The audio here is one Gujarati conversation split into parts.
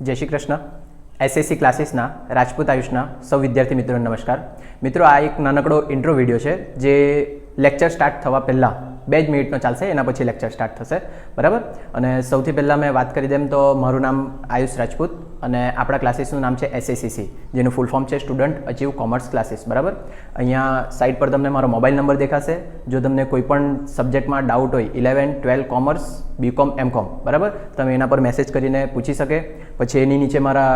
જય શ્રી કૃષ્ણ. એસએસસી ક્લાસીસના રાજપૂત આયુષના સૌ વિદ્યાર્થી મિત્રોને નમસ્કાર. મિત્રો, આ એક નાનકડો ઇન્ટ્રો વિડીયો છે જે લેક્ચર સ્ટાર્ટ થવા પહેલાં 2 મિનિટનો ચાલશે, એના પછી લેક્ચર સ્ટાર્ટ થશે, બરાબર. અને સૌથી પહેલાં મેં વાત કરી દેમ તો મારું નામ આયુષ રાજપૂત અને આપણા ક્લાસીસનું નામ છે એસએસીસી, જેનું ફૂલ ફોર્મ છે સ્ટુડન્ટ અચીવ કોમર્સ ક્લાસીસ, બરાબર. અહીંયા સાઇટ પર તમને મારો મોબાઈલ નંબર દેખાશે. જો તમને કોઈ પણ સબ્જેક્ટમાં ડાઉટ હોય 11, 12 કોમર્સ, બીકોમ, એમકોમ, બરાબર, તમે એના પર મેસેજ કરીને પૂછી શકે. પછી એની નીચે મારા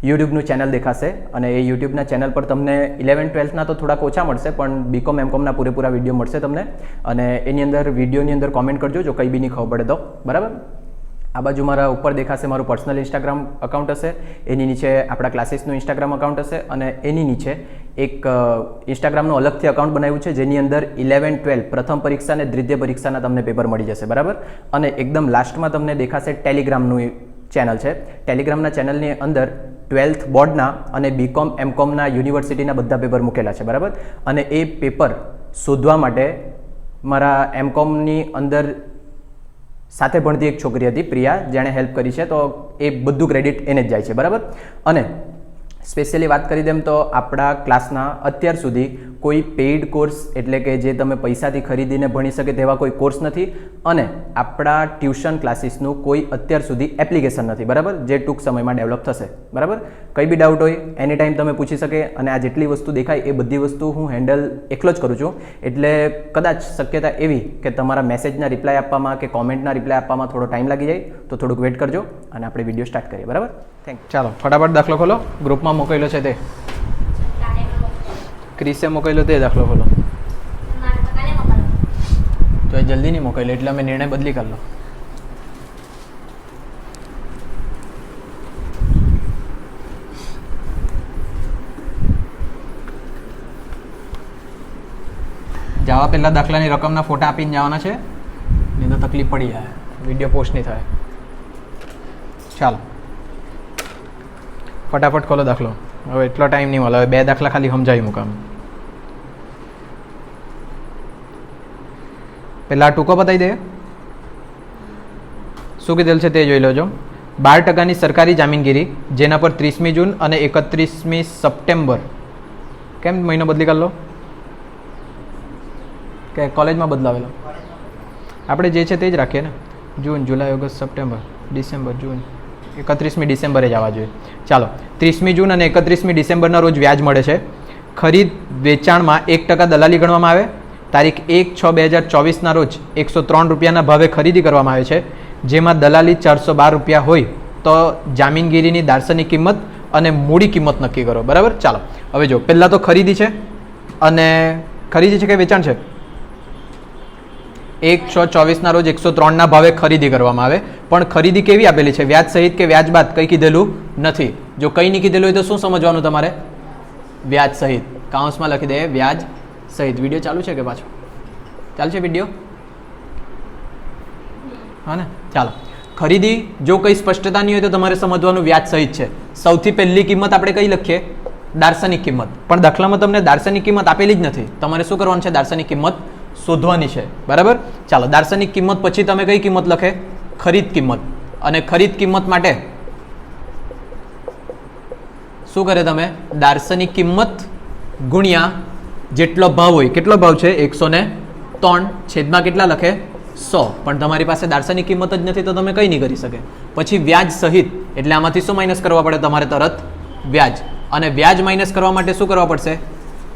યુટ્યુબનું ચેનલ દેખાશે અને એ યુટ્યુબના ચેનલ પર તમને 11, 12ના તો થોડાક ઓછા મળશે, પણ બીકોમ એમકોમના પૂરેપૂરા વિડીયો મળશે તમને. અને એની અંદર વિડીયોની અંદર કોમેન્ટ કરજો જો કંઈ બી નહીં ખબર પડે તો, બરાબર. આ બાજુ મારા ઉપર દેખાશે મારું પર્સનલ ઇન્સ્ટાગ્રામ અકાઉન્ટ હશે, એની નીચે આપણા ક્લાસીસનું ઇન્સ્ટાગ્રામ અકાઉન્ટ હશે અને એની નીચે એક ઇન્સ્ટાગ્રામનું અલગથી અકાઉન્ટ બનાવ્યું છે જેની અંદર 11, 12 પ્રથમ પરીક્ષા અને દ્વિતીય પરીક્ષાના તમને પેપર મળી જશે, બરાબર. અને એકદમ લાસ્ટમાં તમને દેખાશે ટેલિગ્રામનું ચેનલ છે. ટેલિગ્રામના ચેનલની અંદર 12th બોર્ડના અને બીકોમ એમકોમના યુનિવર્સિટીના બધા પેપર મૂકેલા છે, બરાબર. અને એ પેપર શોધવા માટે મારા એમકોમની અંદર સાથે ભણતી એક છોકરી હતી પ્રિયા, જેણે હેલ્પ કરી છે, તો એ બધું ક્રેડિટ એને જ જાય છે, બરાબર. અને સ્પેશિયલી વાત કરી દેમ તો આપણા ક્લાસના અત્યાર સુધી કોઈ પેઇડ કોર્સ એટલે કે જે તમે પૈસાથી ખરીદીને ભણી શકે તેવા કોઈ કોર્સ નથી અને આપણા ટ્યુશન ક્લાસીસનું કોઈ અત્યાર સુધી એપ્લિકેશન નથી, બરાબર, જે ટૂંક સમયમાં ડેવલપ થશે, બરાબર. કંઈ બી ડાઉટ હોય એની ટાઈમ તમે પૂછી શકે અને આ જેટલી વસ્તુ દેખાય એ બધી વસ્તુ હું હેન્ડલ એકલો જ કરું છું. એટલે કદાચ શક્યતા એવી કે તમારા મેસેજના રિપ્લાય આપવામાં કે કોમેન્ટના રિપ્લાય આપવામાં થોડો ટાઈમ લાગી જાય, તો થોડુંક વેઇટ કરજો અને આપણે વિડીયો સ્ટાર્ટ કરીએ, બરાબર. Thank you. ચાલો ફટાફટ દાખલો ખોલો. ગ્રુપમાં મોકલેલો છે તે ક્રિસે મોકલેલો તે દાખલો ખોલો. તો એ જલ્દી નહીં મોકલેલો એટલે અમે નિર્ણય બદલી કરી લો. જવા પહેલાં દાખલાની રકમના ફોટા આપીને જવાના છે, નહીં તો તકલીફ પડી જાય, વિડીયો પોસ્ટ નહીં થાય. ચાલો ફટાફટ ખોલો દાખલો. હવે એટલો ટાઈમ નહીં મળે, હવે 2 દાખલા ખાલી સમજાવી મૂકામ. પહેલાં ટૂંકો બતાવી દે. શું કીધેલ છે તે જોઈ લેજો. 12% સરકારી જામીનગીરી જેના પર 30મી જૂન અને 31મી સપ્ટેમ્બર, કેમ મહિનો બદલી કરી લો કે કોલેજમાં બદલાવેલો? આપણે જે છે તે જ રાખીએ ને. જૂન, જુલાઈ, ઓગસ્ટ, સપ્ટેમ્બર, ડિસેમ્બર, જૂન, 31મી ડિસેમ્બરે જ આવવા જોઈએ. ચાલો, 30મી જૂન અને 31મી ડિસેમ્બરના રોજ વ્યાજ મળે છે. ખરીદ વેચાણમાં 1% દલાલી ગણવામાં આવે. તારીખ 1/6/2024ના રોજ 103 રૂપિયાના ભાવે ખરીદી કરવામાં આવે છે, જેમાં દલાલી 412 રૂપિયા હોય તો જામીનગીરીની દાર્શનિક કિંમત અને મૂડી કિંમત નક્કી કરો, બરાબર. ચાલો હવે જો, પહેલાં તો ખરીદી છે અને ખરીદી છે કે વેચાણ છે? 1/6/24ના રોજ 103ના ભાવે ખરીદી કરવામાં આવે. પણ ખરીદી કેવી આપેલી છે? વ્યાજ સહિત કે વ્યાજ બાદ? કંઈ કીધેલું નથી. જો કંઈ નહીં કીધેલું હોય તો શું સમજવાનું તમારે? વ્યાજ સહિત. કાઉન્સમાં લખી દે વ્યાજ સહિત. વિડીયો ચાલુ છે કે પાછો ચાલશે વિડીયો? હા ને. ચાલો, ખરીદી જો કંઈ સ્પષ્ટતા નહીં હોય તો તમારે સમજવાનું વ્યાજ સહિત છે. સૌથી પહેલી કિંમત આપણે કઈ લખીએ? દાર્શનિક કિંમત. પણ દાખલામાં તમને દાર્શનિક કિંમત આપેલી જ નથી. તમારે શું કરવાનું છે? દાર્શનિક કિંમત શોધવાની છે, બરાબર. ચાલો, દાર્શનિક કિંમત પછી તમે કઈ કિંમત લખે? ખરીદ કિંમત. અને ખરીદ કિંમત માટે શું કરે તમે? દાર્શનિક કિંમત ગુણ્યા જેટલો ભાવ હોય. કેટલો ભાવ છે? 103 છેદમાં કેટલા લખે? 100. પણ તમારી પાસે દાર્શનિક કિંમત જ નથી તો તમે કંઈ નહીં કરી શકે. પછી વ્યાજ સહિત એટલે આમાંથી શું માઇનસ કરવા પડે તમારે? તરત વ્યાજ. અને વ્યાજ માઇનસ કરવા માટે શું કરવા પડશે?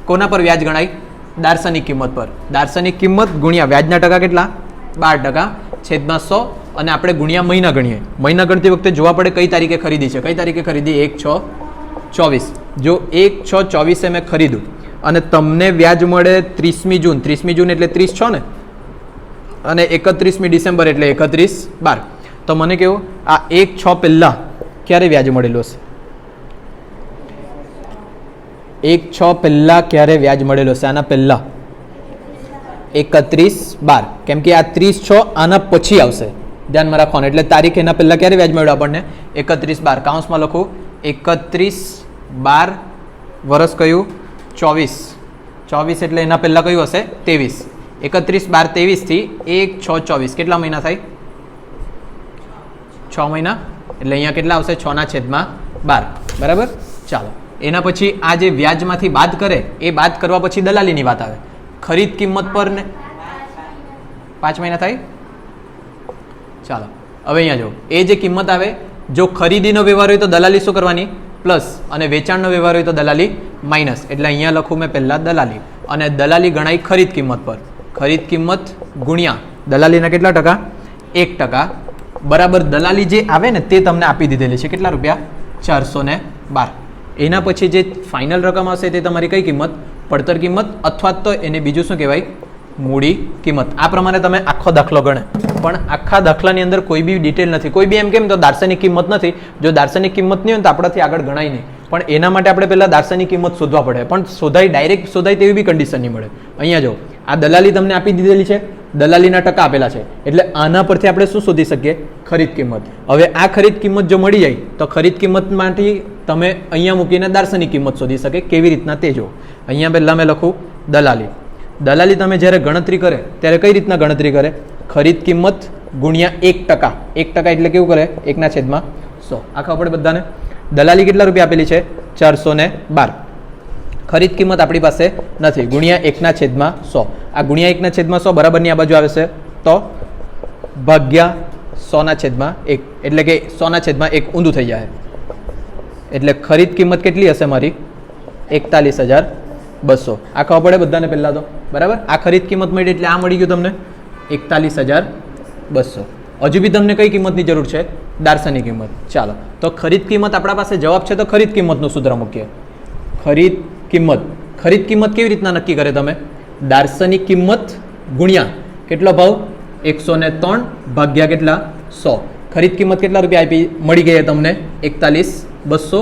કોના પર વ્યાજ ગણાય? દાર્શનિક કિંમત પર. દાર્શનિક કિંમત ગુણ્યા વ્યાજના ટકા કેટલા? 12% છેદમાં 100. અને આપણે ગુણ્યા મહિના ગણીએ. મહિના ગણતી વખતે જોવા પડે કઈ તારીખે ખરીદી છે. કઈ તારીખે ખરીદી? 1/6/24. જો 1/6/24 મેં ખરીદું અને તમને વ્યાજ મળે 30મી જૂન. 30મી જૂન એટલે 30 છો ને, અને 31મી ડિસેમ્બર એટલે 31/12. તો મને કેવું આ 1/6 પહેલાં ક્યારે વ્યાજ મળેલું હશે? 1/6 પહેલાં ક્યારે વ્યાજ મળેલો હશે? આના પહેલાં 31/12. કેમ કે આ 30/6 આના પછી આવશે, ધ્યાનમાં રાખવાનું. એટલે તારીખ એના પહેલાં ક્યારે વ્યાજ મળ્યું આપણને? 31/12. કાઉન્સમાં લખું 31/12 વર્ષ કયું? 24 એટલે એના પહેલાં કયું હશે? 23. 31/12/23 થી 1/6/24 કેટલા મહિના થાય? 6 મહિના એટલે અહીંયા કેટલા આવશે 6/12 બરાબર. ચાલો એના પછી આ જે વ્યાજમાંથી બાદ કરે એ બાદ કરવા પછી દલાલીની વાત આવે. ખરીદ કિંમત પર ને 5 મહિના થાય. ચાલો હવે અહીંયા જો એ જે કિંમત આવે, જો ખરીદીનો વ્યવહાર હોય તો દલાલી શું કરવાની પ્લસ, અને વેચાણનો વ્યવહાર હોય તો દલાલી માઇનસ. એટલે અહીંયા લખું મેં પહેલાં દલાલી, અને દલાલી ગણાય ખરીદ કિંમત પર. ખરીદ કિંમત ગુણ્યા દલાલીના કેટલા ટકા 1% બરાબર દલાલી જે આવે ને તે તમને આપી દીધેલી છે કેટલા રૂપિયા 412. એના પછી જે ફાઇનલ રકમ આવશે તે તમારી કઈ કિંમત પડતર કિંમત, અથવા તો એને બીજું શું કહેવાય મૂડી કિંમત. આ પ્રમાણે તમે આખો દાખલો ગણે, પણ આખા દાખલાની અંદર કોઈ બી ડિટેલ નથી, કોઈ બી એમ કેમ તો દાર્શનિક કિંમત નથી. જો દાર્શનિક કિંમત નહીં હોય તો આપણાથી આગળ ગણાય નહીં, પણ એના માટે આપણે પહેલા દાર્શનિક કિંમત શોધવા પડે, પણ ડાયરેક્ટ શોધાય તેવી બી કન્ડિશન નહીં મળે. અહીંયા જો આ દલાલી તમને આપી દીધેલી છે, દલાલીના ટકા આપેલા છે, એટલે આના પરથી આપણે શું શોધી શકીએ ખરીદ કિંમત. હવે આ ખરીદ કિંમત જો મળી જાય તો ખરીદ કિંમતમાંથી તમે અહીંયા મૂકીને દાર્શનિક કિંમત શોધી શકે. કેવી રીતના તે જો અહીંયા પહેલાં મેં લખું દલાલી. દલાલી તમે જ્યારે ગણતરી કરે ત્યારે કઈ રીતના ગણતરી કરે, ખરીદ કિંમત ગુણ્યા 1%. 1% એટલે કેવું કરે 1/100. આ ખબર પડે બધાને. દલાલી કેટલા રૂપિયા આપેલી છે 412. ખરીદ કિંમત આપણી પાસે નથી, ગુણ્યા 1/100. આ ગુણ્યા 1/100 બરાબરની આ બાજુ આવે છે તો ભાગ્યા 100/1, એટલે કે 100/1 ઊંધું થઈ જાય. એટલે ખરીદ કિંમત કેટલી હશે મારી 41,200. આ ખબર પડે બધાને પહેલાં તો બરાબર. આ ખરીદ કિંમત મળી એટલે આ મળી ગયું તમને 41,200. હજુ બી તમને કઈ કિંમતની જરૂર છે દાર્શનિક કિંમત. ચાલો તો ખરીદ કિંમત આપણા પાસે જવાબ છે તો ખરીદ કિંમતનું સૂત્ર મૂકીએ. ખરીદ કિંમત કેવી રીતના નક્કી કરે તમે, દાર્શનિક કિંમત ગુણ્યા કેટલો ભાવ 103 ભાગ્યા કેટલા 100. ખરીદ કિંમત કેટલા રૂપિયા આપી મળી ગઈ તમને 41,200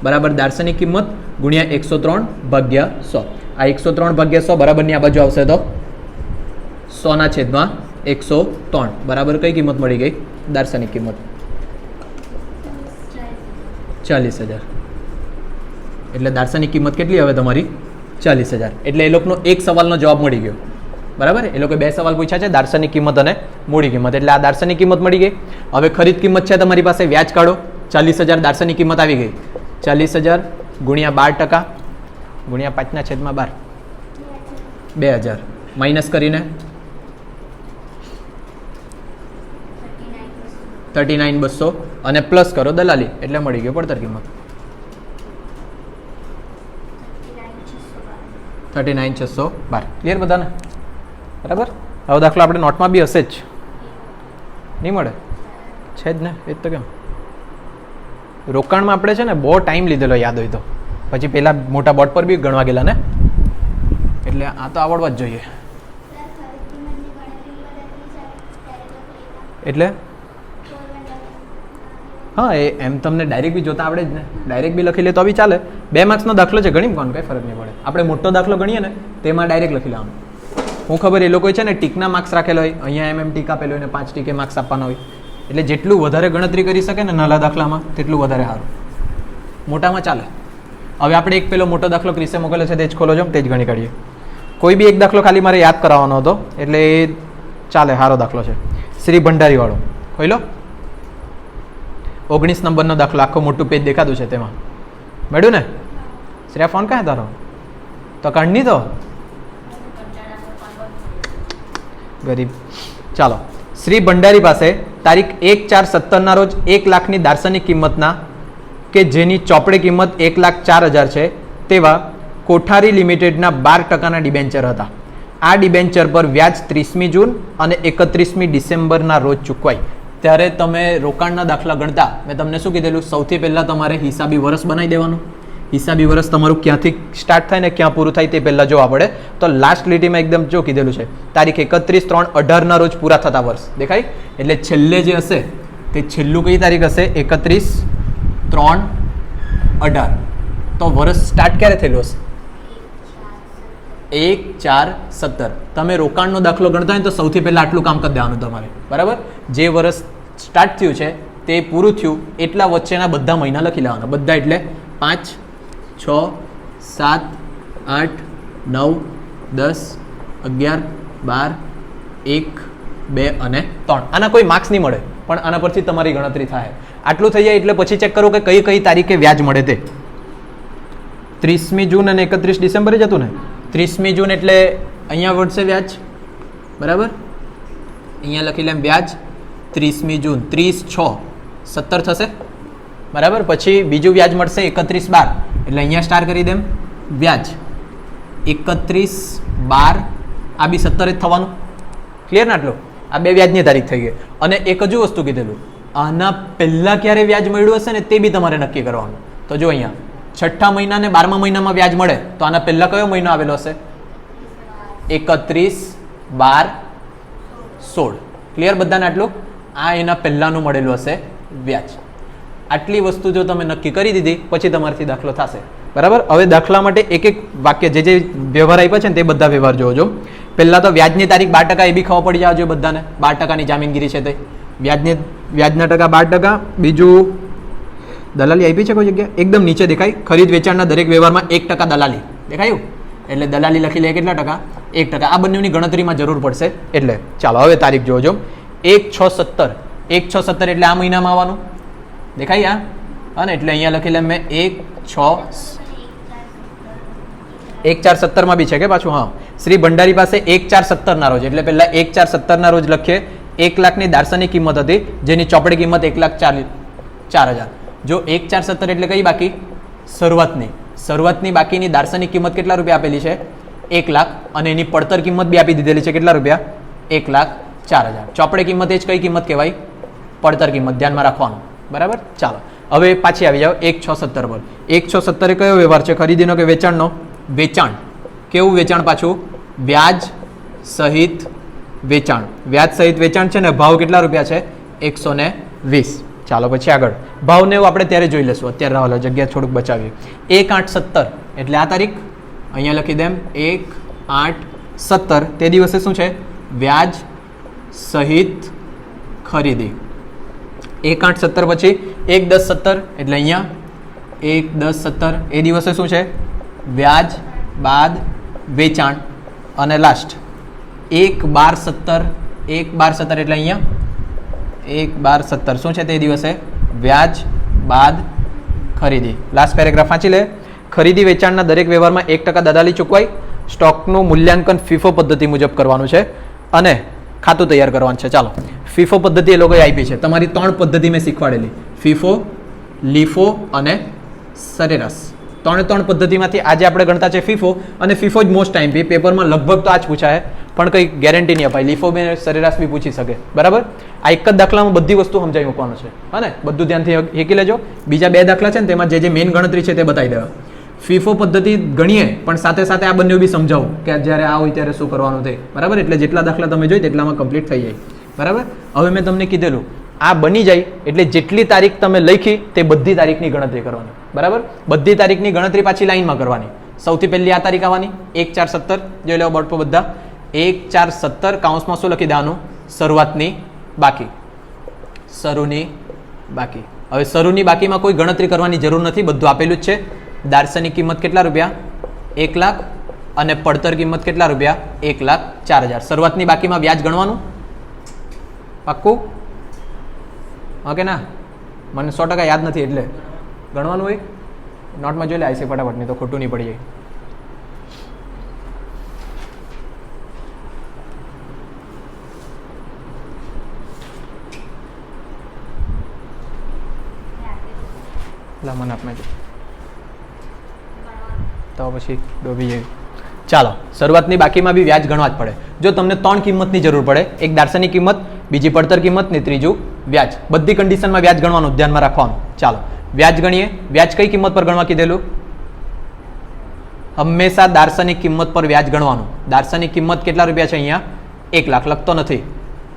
બરાબર દાર્શનિક કિંમત ગુણ્યા 103 ભાગ્યા 100. આ 103 ભાગ્યા 100 બરાબરની આ બાજુ આવશે તો 100/103 બરાબર કઈ કિંમત મળી ગઈ દાર્શનિક કિંમત 40,000. એટલે દાર્શનિક કિંમત કેટલી હવે તમારી 40,000. એટલે એ લોકોનો એક સવાલનો જવાબ મળી ગયો બરાબર. એ લોકો 2 સવાલ પૂછ્યા છે, દાર્શનિક કિંમત અને મૂડી કિંમત. એટલે આ દાર્શનિક કિંમત મળી ગઈ. હવે ખરીદ કિંમત છે તમારી પાસે, વ્યાજ કાઢો. 40,000 દાર્શનિક કિંમત આવી ગઈ. 40,000 ગુણ્યા 12% ગુણ્યા 5/12 2000 માઇનસ કરીને 39,200 અને પ્લસ કરો દલાલી એટલે મળી ગયો પડતર કિંમત 39,612. ક્લિયર બધાને બરાબર. હવે દાખલો આપણે નોટમાં બી હશે જ, નહીં મળે છે જ ને. એ જ તો કેમ રોકાણમાં આપણે છે ને બહુ ટાઈમ લીધેલો યાદ હોય તો, પછી પહેલાં મોટા બોર્ડ પર બી ગણવા ગયેલા ને, એટલે આ તો આવડવા જ જોઈએ. એટલે હા એ એમ તમને ડાયરેક્ટ બી જોતા આવડે જ ને, ડાયરેક્ટ બી લખી લે તો બી ચાલે. 2 માર્ક્સનો દાખલો છે, ગણી કોણ કંઈ ફરક નહીં પડે. આપણે મોટો દાખલો ગણીએ ને તેમાં ડાયરેક્ટ લખી લેવાનું. હું ખબર એ લોકો છે ને ટીકના માર્ક્સ રાખેલો હોય, અહીંયા ટીક આપેલો હોય ને 5 ટીકે માર્ક્સ આપવાના હોય, એટલે જેટલું વધારે ગણતરી કરી શકે ને નાના દાખલામાં તેટલું વધારે સારું. મોટામાં ચાલે. હવે આપણે એક પેલો મોટો દાખલો ક્રિસે મોકલ્યો છે તે જ ખોલો છો, તે જ ગણી કાઢીએ. કોઈ બી એક દાખલો ખાલી મારે યાદ કરાવવાનો હતો એટલે એ ચાલે, સારો દાખલો છે. શ્રી ભંડારીવાળો ખોઈ લો. 19 નંબરનો દાખલો, આખું મોટું પેજ દેખાતું છે તેમાં. મળ્યું ને શ્રેયા? ફોન ક્યાં તારો તો કાઢ નહીં તો ગરીબ. ચાલો, શ્રી ભંડારી પાસે તારીખ 1/4/17 રોજ 1 લાખની દાર્શનિક કિંમતના કે જેની ચોપડે કિંમત 1,04,000 છે તેવા કોઠારી લિમિટેડના 12%ના ડિબેન્ચર હતા. આ ડિબેન્ચર પર વ્યાજ 30મી જૂન અને 31મી ડિસેમ્બરના રોજ ચૂકવાય. ત્યારે તમે રોકાણના દાખલા ગણતા મેં તમને શું કીધેલું, સૌથી પહેલાં તમારે હિસાબી વર્ષ બનાવી દેવાનું. હિસાબી વર્ષ તમારું ક્યાંથી સ્ટાર્ટ થાય ને ક્યાં પૂરું થાય તે પહેલાં જોવા પડે. તો લાસ્ટ લીટીમાં એકદમ જો કીધેલું છે તારીખ 31/3/18 રોજ પૂરા થતા વર્ષ દેખાય. એટલે છેલ્લે જે હશે તે છેલ્લું કઈ તારીખ હશે 31/3/18. તો વર્ષ સ્ટાર્ટ ક્યારે થયેલું હશે 1/4/17. તમે રોકાણનો દાખલો ગણતા હોય તો સૌથી પહેલાં આટલું કામ કરી દેવાનું તમારે બરાબર. જે વર્ષ સ્ટાર્ટ થયું છે તે પૂરું થયું એટલા વચ્ચેના બધા મહિના લખી લેવાના. બધા એટલે 5, 6, 7, 8, 9, 10, 11, 12, 1, 2 અને 3. આના કોઈ માર્ક્સ નહીં મળે પણ આના પરથી તમારી ગણતરી થાય. આટલું થઈ જાય એટલે પછી ચેક કરો કે કઈ કઈ તારીખે વ્યાજ મળે તે. 30મી જૂન અને 31 ડિસેમ્બરે જ હતું ને. 30મી જૂન એટલે અહીંયા વધશે વ્યાજ, બરાબર. અહીંયા લખી લેમ વ્યાજ 30મી જૂન, 30/6 17 થશે, બરાબર. પછી બીજું વ્યાજ મળશે 31/12 એટલે અહીંયા સ્ટાર કરી દેમ વ્યાજ 31/12, આ બી 17 જ થવાનું. ક્લિયર ને આટલું? આ બે વ્યાજની તારીખ થઈ ગઈ. અને એક હજુ વસ્તુ કીધેલું, આના પહેલાં ક્યારે વ્યાજ મળ્યું હશે ને તે બી તમારે નક્કી કરવાનું. તો જો અહીંયા 6ઠ્ઠા મહિના અને 12મા મહિનામાં વ્યાજ મળે તો આના પહેલાં કયો મહિનો આવેલો હશે? 31/12/16. ક્લિયર બધાને આટલું? આ એના પહેલાંનું મળેલું હશે વ્યાજ. આટલી વસ્તુ જો તમે નક્કી કરી દીધી પછી તમારાથી દાખલો થશે, બરાબર. હવે દાખલા માટે એક એક વાક્ય જે વ્યવહાર આપ્યા છે ને તે બધા વ્યવહાર જોજો. પહેલાં તો વ્યાજની તારીખ 12% એ બી ખબર પડી જવા જોઈએ બધાને. 12%ની જામીનગીરી છે તે વ્યાજના ટકા 12%. બીજું દલાલી આપી છે કોઈ જગ્યાએ? એકદમ નીચે દેખાય. ખરીદ વેચાણના દરેક વ્યવહારમાં 1% દલાલી દેખાયું, એટલે દલાલી લખી લે કેટલા ટકા? 1%. આ બંનેની ગણતરીમાં જરૂર પડશે એટલે ચાલો હવે તારીખ જોજો. 1/6/17, 1/6/17 એટલે આ મહિનામાં આવવાનું દેખાય હા ને. એટલે અહીંયા લખી લે મેં 1/4/17 બી છે કે પાછું? હા. શ્રી ભંડારી પાસે 1/4/17 રોજ, એટલે પહેલા 1/4/17 રોજ લખીએ. 1 લાખની દાર્શનિક કિંમત હતી જેની ચોપડી કિંમત 1,04,000. જો 1/4/17 એટલે કઈ બાકી? શરૂઆતની બાકીની દાર્શનિક કિંમત કેટલા રૂપિયા આપેલી છે? 1 લાખ. અને એની પડતર કિંમત બી આપી દીધેલી છે કેટલા રૂપિયા? 1,04,000. ચોપડી કિંમત એ જ કઈ કિંમત કહેવાય? પડતર કિંમત. ધ્યાનમાં રાખવાનું, બરાબર. ચાલો હવે પાછી આવી જાઓ 1/6/17 પર. 1/6/17 કયો વ્યવહાર છે? ખરીદીનો કે વેચાણનો? વેચાણ. કેવું વેચાણ? પાછું વ્યાજ સહિત વેચાણ. વ્યાજ સહિત વેચાણ છે ને. ભાવ કેટલા રૂપિયા છે? 120. ચાલો પછી આગળ ભાવને આપણે ત્યારે જોઈ લેશું. અત્યારે રાહુલ જગ્યા થોડુંક બચાવીએ. 1/8/17 એટલે આ તારીખ અહીંયા લખી દેમ 1/8/17. તે દિવસે શું છે? વ્યાજ સહિત ખરીદી. 1/8/17 પછી 1/10/17 એટલે અહીંયા 1/10/17 એ દિવસે શું છે? વ્યાજ બાદ વેચાણ. અને લાસ્ટ 1/12/17, 1/12/17 એટલે અહીંયા 1/12/17 શું છે તે દિવસે? વ્યાજ બાદ ખરીદી. લાસ્ટ પેરેગ્રાફ વાંચી લે. ખરીદી વેચાણના દરેક વ્યવહારમાં 1% દલાલી ચૂકવાય. સ્ટોકનું મૂલ્યાંકન ફીફો પદ્ધતિ મુજબ કરવાનું છે અને ખાતું તૈયાર કરવાનું છે. ચાલો ફીફો પદ્ધતિ એ લોકોએ આપી છે. તમારી 3 પદ્ધતિ મેં શીખવાડેલી: ફીફો, લીફો અને સરેરાશ. 3 પદ્ધતિમાંથી આજે આપણે ગણતા છે ફીફો. અને ફીફો જ મોસ્ટ ટાઈમ બી પેપરમાં લગભગ તો આ જ પૂછાય, પણ કંઈ ગેરંટી નહીં અપાય. લીફો બી સરેરાશ બી પૂછી શકે, બરાબર. આ એક જ દાખલામાં બધી વસ્તુ સમજાવી મૂકવાનું છે, હા ને. બધું ધ્યાનથી હેકી લેજો. બીજા 2 દાખલા છે ને તેમાં જે મેઇન ગણતરી છે તે બતાવી દેવા. ફીફો પદ્ધતિ ગણીએ પણ સાથે સાથે આ બંને બી સમજાવું કે જ્યારે આ હોય ત્યારે શું કરવાનું તે, બરાબર. એટલે જેટલા દાખલા તમે જોઈ તેટલામાં કમ્પ્લીટ થઈ જાય, બરાબર. હવે મેં તમને કીધેલું આ બની જાય એટલે જેટલી તારીખ તમે લખી તે બધી તારીખની ગણતરી કરવાની, બરાબર. બધી તારીખની ગણતરી પાછી લાઈનમાં કરવાની. સૌથી પહેલી આ તારીખ આવવાની 1/4/17. જોઈ લો બોર્ડ પર બધા. 1/4/17 કાઉન્સમાં શું લખી દેવાનું? શરૂઆતની બાકી. શરૂની બાકી. હવે શરૂની બાકીમાં કોઈ ગણતરી કરવાની જરૂર નથી, બધું આપેલું જ છે. દાર્શનિક કિંમત કેટલા રૂપિયા? 1 લાખ. અને પડતર કિંમત કેટલા રૂપિયા? 1,04,000. શરૂઆતની બાકીમાં વ્યાજ ગણવાનું પાક્કું? ઓકે ના? મને 100% યાદ નથી એટલે ગણવાનું હોય. નોટમાં જોઈ લે આઈસી ફટાફટ, નહીં તો ખોટું નહીં પડી જાય. મને આપને તો પછી ડૂબી જાય. ચાલો શરૂઆતની બાકીમાં બી વ્યાજ ગણવા જ પડે. જો તમને 3 કિંમતની જરૂર પડે, એક દાર્શનિક કિંમત, બીજી પડતર કિંમત ને ત્રીજું વ્યાજ. બધી કન્ડિશનમાં વ્યાજ ગણવાનું, ધ્યાનમાં રાખવાનું. ચાલો વ્યાજ ગણીએ. વ્યાજ કઈ કિંમત પર ગણવા કીધેલું? હંમેશા દાર્શનિક કિંમત પર વ્યાજ ગણવાનું. દાર્શનિક કિંમત કેટલા રૂપિયા છે? અહીંયા 1 લાખ લખતો નથી,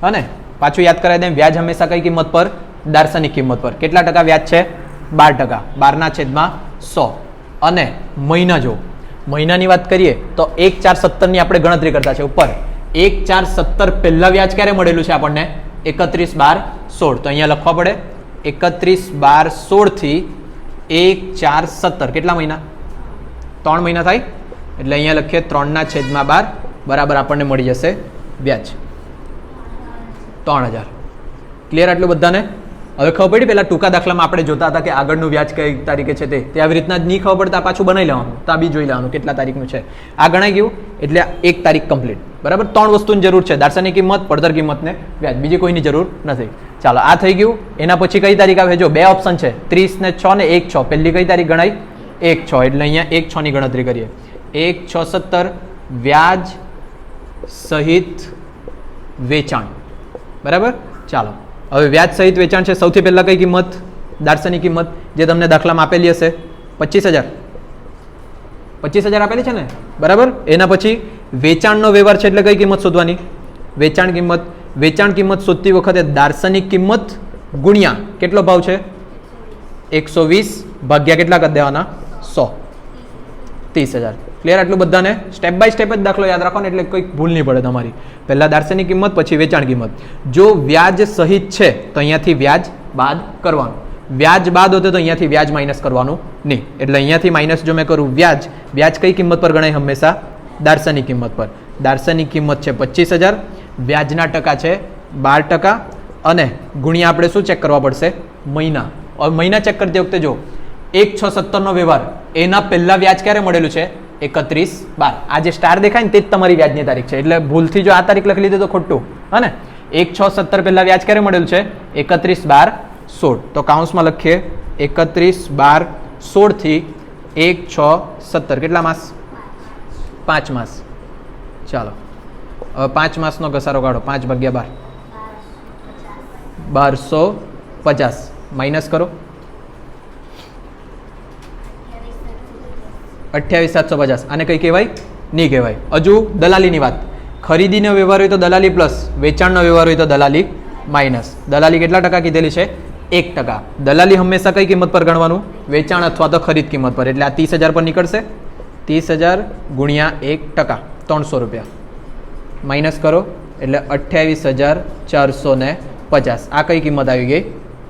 હા ને. પાછું યાદ કરાવી દે. વ્યાજ હંમેશા કઈ કિંમત પર? દાર્શનિક કિંમત પર. કેટલા ટકા વ્યાજ છે? 12%. 12/100. અને મહિના જો મહિનાની વાત કરીએ તો 1/4/17 આપણે ગણતરી કરતા છે ઉપર. 1/4/17 પહેલા વ્યાજ ક્યારે મળેલું છે આપણને? 31/12/16. તો અહીંયા લખવા પડે 31/12/16 થી 1/4/17 કેટલા મહિના? 3 મહિના થાય. એટલે અહીંયા લખીએ 3/12 બરાબર આપણને મળી જશે વ્યાજ 3000. ક્લિયર આટલું બધાને? હવે ખબર પડી પેલા ટૂંકા દાખલામાં આપણે જોતા હતા કે આગળનું વ્યાજ કઈ તારીખે છે તે આવી રીતના જ નહીં ખબર પડતા પાછું બનાવી લેવાનું, તો આ બી જોઈ લેવાનું કેટલા તારીખનું છે. આ ગણાઈ ગયું એટલે એક તારીખ કમ્પ્લીટ. બરાબર, 3 વસ્તુની જરૂર છે, દાર્શનિક કિંમત, પડતર કિંમત ને વ્યાજ, બીજી કોઈની જરૂર નથી. ચાલો આ થઈ ગયું. એના પછી કઈ તારીખ આવે? જો 2 ઓપ્શન છે, 30 ને 6 ને 1 6. પહેલી કઈ તારીખ ગણાય? 1 6. એટલે અહીંયા 1 6 ની ગણતરી કરીએ. 1 6 17 વ્યાજ સહિત વેચાણ. બરાબર, ચાલો હવે વ્યાજ સહિત વેચાણ છે. સૌથી પહેલા કઈ કિંમત? દાર્શનિક કિંમત જે તમને દાખલામાં આપેલી હશે 25000. 25000 આપેલી છે ને? બરાબર. એના પછી વેચાણનો વ્યવહાર છે એટલે કઈ કિંમત શોધવાની? વેચાણ કિંમત. વેચાણ કિંમત શોધતી વખતે દાર્શનિક કિંમત ગુણ્યા કેટલો ભાવ છે? 120 ભાગ્યા કેટલા કરી દેવાના? 100. 30000. ક્લિયર? આટલું બધાને સ્ટેપ બાય સ્ટેપ જ દાખલો યાદ રાખો ને એટલે કોઈ ભૂલ નહીં પડે તમારી. પહેલા દાર્શનિક કિંમત, પછી વેચાણ કિંમત. જો વ્યાજ સહિત છે તો અહીંયાથી વ્યાજ બાદ કરવાનું. વ્યાજ બાદ હોતે તો અહીંયાથી વ્યાજ માઇનસ કરવાનું નહીં. એટલે અહીંયાથી માઇનસ જો મેં કરું વ્યાજ, વ્યાજ કઈ કિંમત પર ગણાય? હંમેશા દાર્શનિક કિંમત પર. દાર્શનિક કિંમત છે 25000, વ્યાજના ટકા છે 12% અને ગુણ્યા આપણે શું ચેક કરવા પડશે? મહિના. હવે મહિના ચેક કરતી વખતે જો 1 6 17 નો વ્યવહાર, એના પહેલા વ્યાજ ક્યારે મળેલું છે? 31/12. આ જે સ્ટાર દેખાય ને તે જ તમારી વ્યાજની તારીખ છે. એટલે ભૂલથી જો આ તારીખ લખી લીધી તો ખોટું, હા ને? 1 6 17 પહેલા વ્યાજ ક્યારે મળેલું છે? 31/12/16. તો કાઉન્સમાં લખીએ 31/12/16 થી 1 6 17 કેટલા માસ? 5 માસ. ચાલો હવે 5 માસનો ઘસારો કાઢો. 5 ભાગ્યા 12 1250 માઇનસ કરો 28750. આને કઈ કહેવાય? નહીં કહેવાય. હજુ દલાલીની વાત. ખરીદીનો વ્યવહાર હોય તો દલાલી પ્લસ, વેચાણનો વ્યવહાર હોય તો દલાલી માઇનસ. દલાલી કેટલા ટકા કીધેલી છે? 1%. દલાલી હંમેશા કઈ કિંમત પર ગણવાનું? વેચાણ અથવા તો ખરીદ કિંમત પર. એટલે આ 30000 પર નીકળશે. 30000 ગુણ્યા 1%, 300 રૂપિયા. માઇનસ કરો એટલે 28450. આ કઈ કિંમત આવી ગઈ?